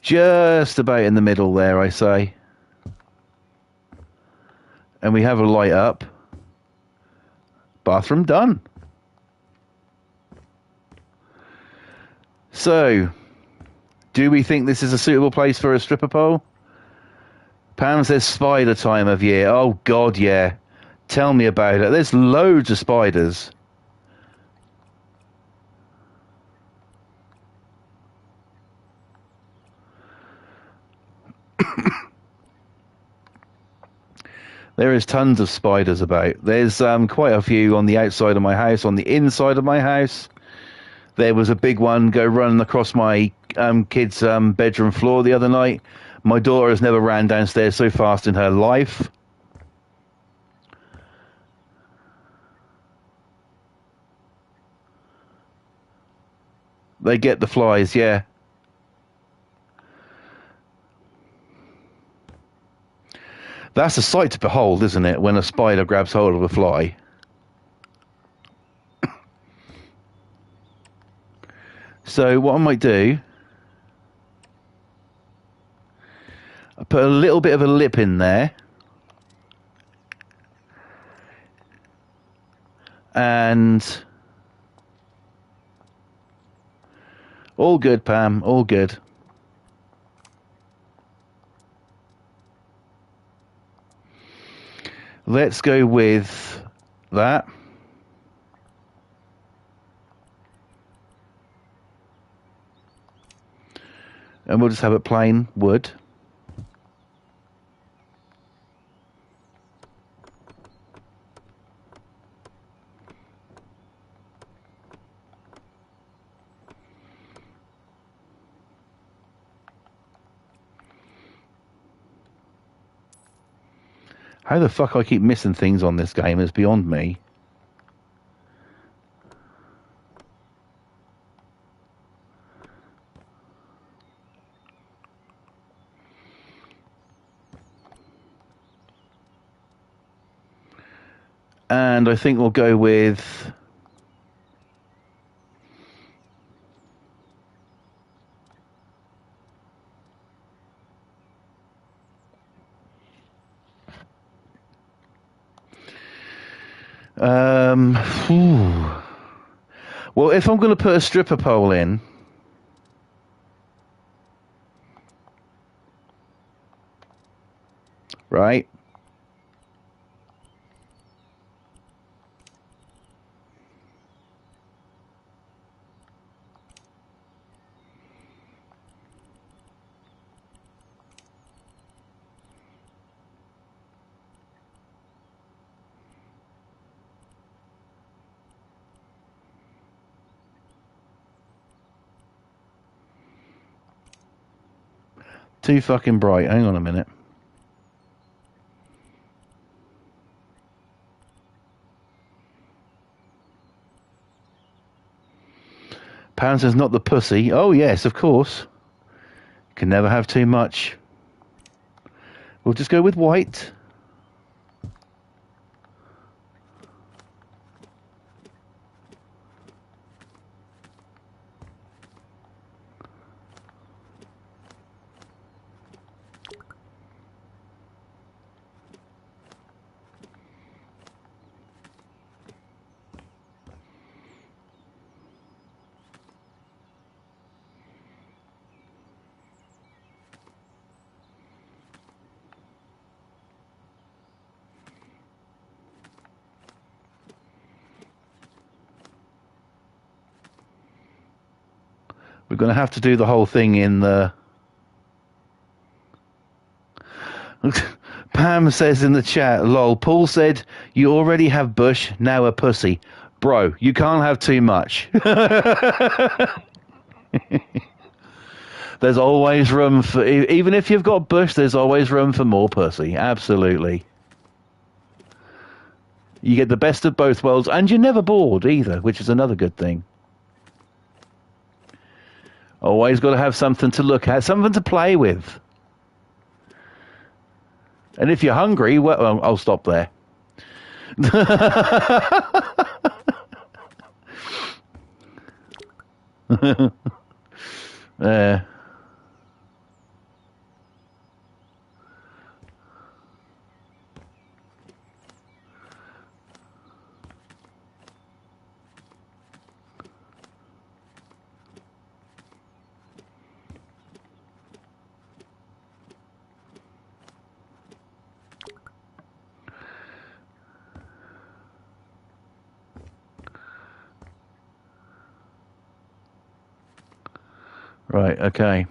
just about in the middle there, I say. And we have a light up. Bathroom done. So, do we think this is a suitable place for a stripper pole? Pam says spider time of year. Oh, God, yeah. Tell me about it. There's loads of spiders. There is tons of spiders about. There's quite a few on the outside of my house. On the inside of my house, there was a big one go running across my kid's bedroom floor the other night. My daughter has never ran downstairs so fast in her life. They get the flies, yeah. That's a sight to behold, isn't it, when a spider grabs hold of a fly? So what I might do, I put a little bit of a lip in there. And all good, Pam, all good. Let's go with that. And we'll just have it plain wood. How the fuck I keep missing things on this game is beyond me. And I think we'll go with... Well, if I'm going to put a stripper pole in... Right? Too fucking bright. Hang on a minute. Pounds is not the pussy. Oh, yes, of course. Can never have too much. We'll just go with white. We're going to have to do the whole thing in the... Pam says in the chat, lol, Paul said, you already have bush, now a pussy. Bro, you can't have too much. There's always room for... Even if you've got bush, there's always room for more pussy. Absolutely. You get the best of both worlds, and you're never bored either, which is another good thing. Always got to have something to look at, something to play with. And if you're hungry, well, I'll stop there. Right, okay.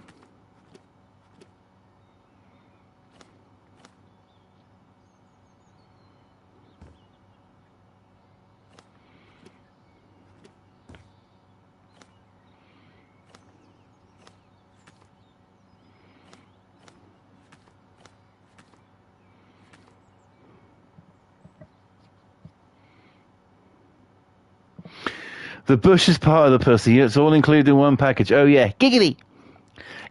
The bush is part of the pussy. It's all included in one package. Oh, yeah. Giggity.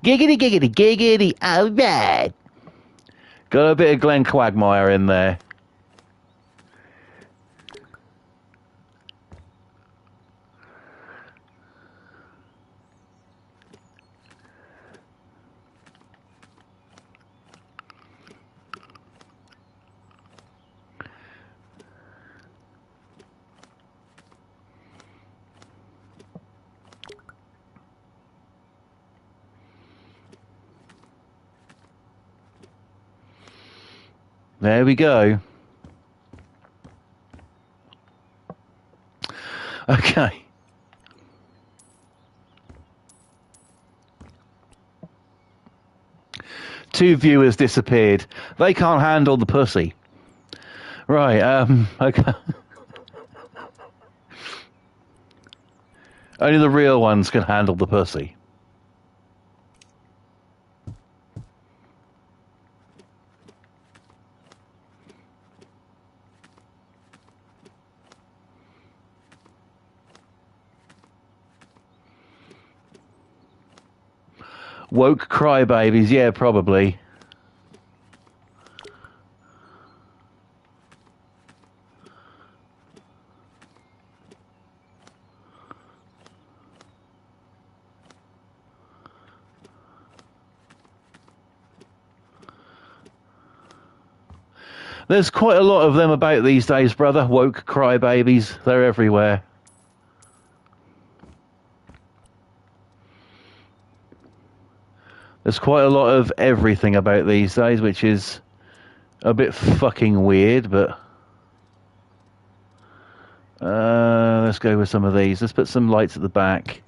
Giggity, giggity, giggity. All right. Got a bit of Glenn Quagmire in there. There we go. Okay. Two viewers disappeared. They can't handle the pussy. Right, okay. Only the real ones can handle the pussy. Woke crybabies, yeah, probably. There's quite a lot of them about these days, brother. Woke crybabies, they're everywhere. There's quite a lot of everything about these days, which is a bit fucking weird, but... let's go with some of these. Let's put some lights at the back.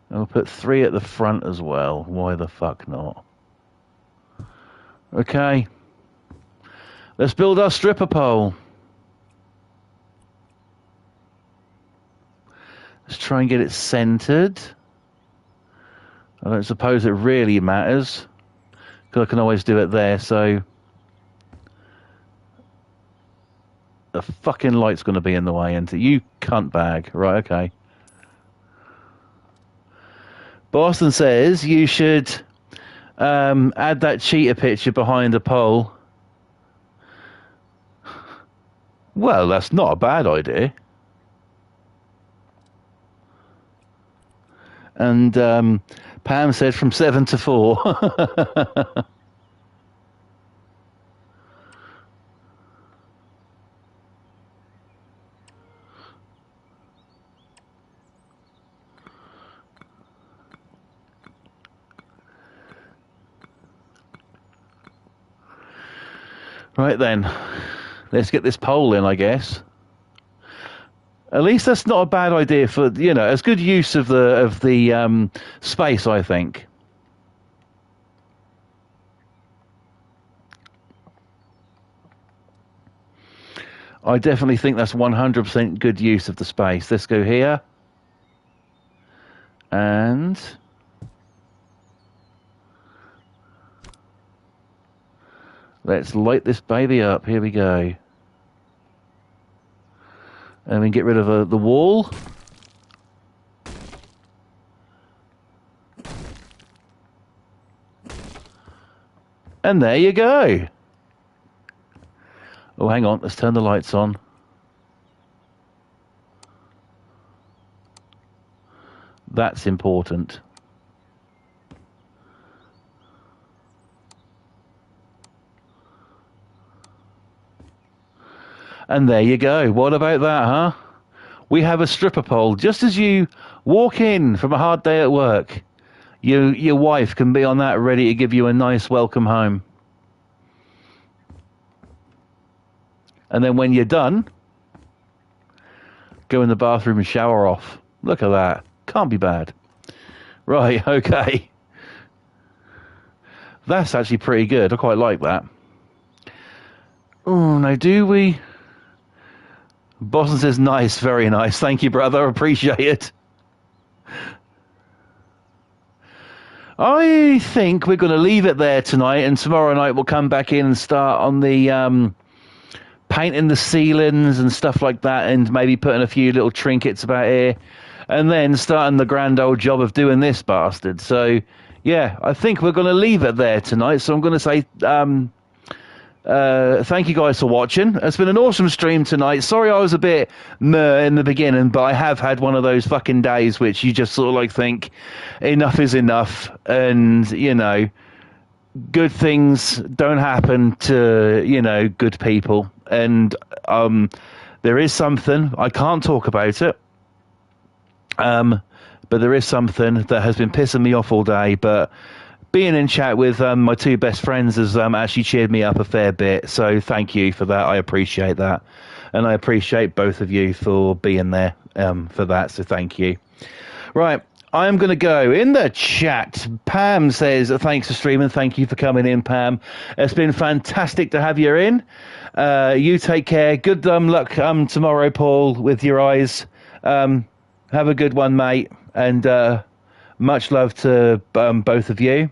And we'll put 3 at the front as well. Why the fuck not? Okay. Let's build our stripper pole. Let's try and get it centered. I don't suppose it really matters, because I can always do it there, so... The fucking light's going to be in the way, isn't it? You cunt bag. Right, okay. Boston says you should add that cheetah picture behind the pole. Well, that's not a bad idea. And Pam said from 7 to 4. Right then, Let's get this pole in, I guess. At least that's not a bad idea for, you know, it's good use of the space, I think. I definitely think that's 100% good use of the space. Let's go here. And let's light this baby up. Here we go. And we get rid of the wall. And there you go. Oh, hang on. Let's turn the lights on. That's important. And there you go. What about that, huh? We have a stripper pole. Just as you walk in from a hard day at work, your wife can be on that ready to give you a nice welcome home. And then when you're done, go in the bathroom and shower off. Look at that. Can't be bad. Right, okay. That's actually pretty good. I quite like that. Oh, now do we... Boston says nice, very nice. Thank you, brother. Appreciate it. I think we're going to leave it there tonight, and tomorrow night we'll come back in and start on the painting the ceilings and stuff like that, and maybe putting a few little trinkets about here, and then starting the grand old job of doing this bastard. So, yeah, I think we're going to leave it there tonight. So I'm going to say... thank you guys for watching. It's been an awesome stream tonight. Sorry I was a bit meh in the beginning, but I have had one of those fucking days which you just sort of like think enough is enough, and you know, good things don't happen to, you know, good people, and there is something, I can't talk about it, but there is something that has been pissing me off all day, but being in chat with my two best friends has actually cheered me up a fair bit. So thank you for that. I appreciate that. And I appreciate both of you for being there for that. So thank you. Right. I'm going to go in the chat. Pam says, thanks for streaming. Thank you for coming in, Pam. It's been fantastic to have you in. You take care. Good luck tomorrow, Paul, with your eyes. Have a good one, mate. And much love to both of you.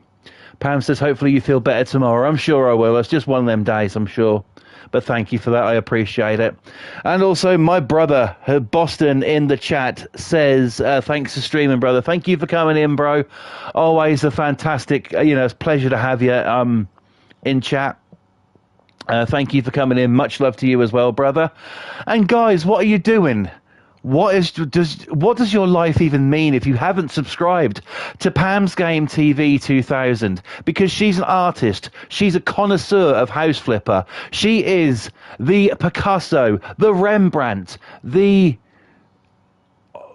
Pam says, hopefully you feel better tomorrow. I'm sure I will. It's just one of them days, I'm sure. But thank you for that. I appreciate it. And also, my brother, Boston, in the chat says, thanks for streaming, brother. Thank you for coming in, bro. Always a fantastic, it's a pleasure to have you in chat. Thank you for coming in. Much love to you as well, brother. And guys, what are you doing? What does your life even mean if you haven't subscribed to Pam's Game TV 2000? Because she's an artist. She's a connoisseur of House Flipper. She is the Picasso, the Rembrandt,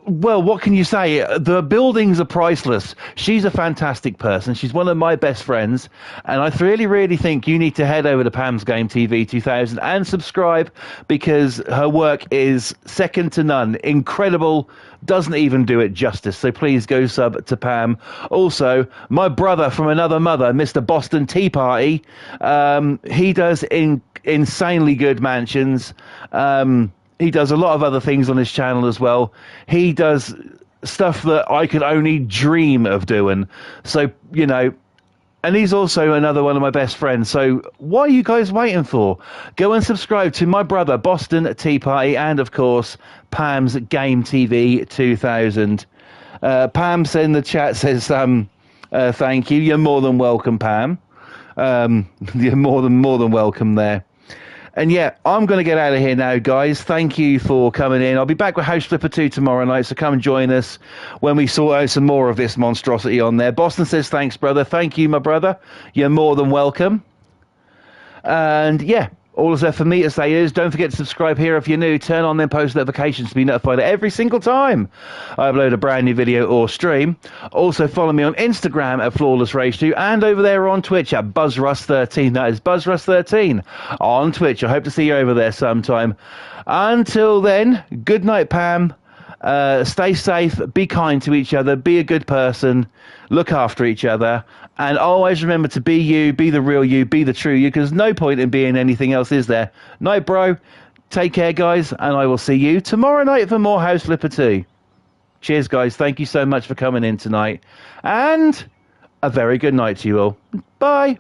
well, what can you say? The buildings are priceless. She's a fantastic person. She's one of my best friends. And I really, really think you need to head over to Pam's Game TV 2000 and subscribe, because her work is second to none. Incredible. Doesn't even do it justice. So please go sub to Pam. Also, my brother from another mother, Mr. Boston Tea Party, he does insanely good mansions. He does a lot of other things on his channel as well. He does stuff that I could only dream of doing. So, and he's also another one of my best friends. So what are you guys waiting for? Go and subscribe to my brother, Boston Tea Party, and of course, Pam's Game TV 2000. Pam in the chat says, thank you. You're more than welcome, Pam. You're more than welcome there. And yeah, I'm going to get out of here now, guys. Thank you for coming in. I'll be back with House Flipper 2 tomorrow night, so come and join us when we sort out some more of this monstrosity on there. Boston says, thanks, brother. Thank you, my brother. You're more than welcome. And yeah, All that's left for me to say is don't forget to subscribe here if you're new. Turn on them post notifications to be notified every single time I upload a brand new video or stream. Also follow me on Instagram at FlawlessRage2 and over there on Twitch at BuzzRuss13. That is BuzzRuss13 on Twitch. I hope to see you over there sometime. Until then, good night, Pam. Stay safe, be kind to each other, be a good person, look after each other, and always remember to be you, be the real you, be the true you, because no point in being anything else, is there? Night, bro. Take care, guys, and I will see you tomorrow night for more House Flipper 2. Cheers, guys. Thank you so much for coming in tonight, and a very good night to you all. Bye.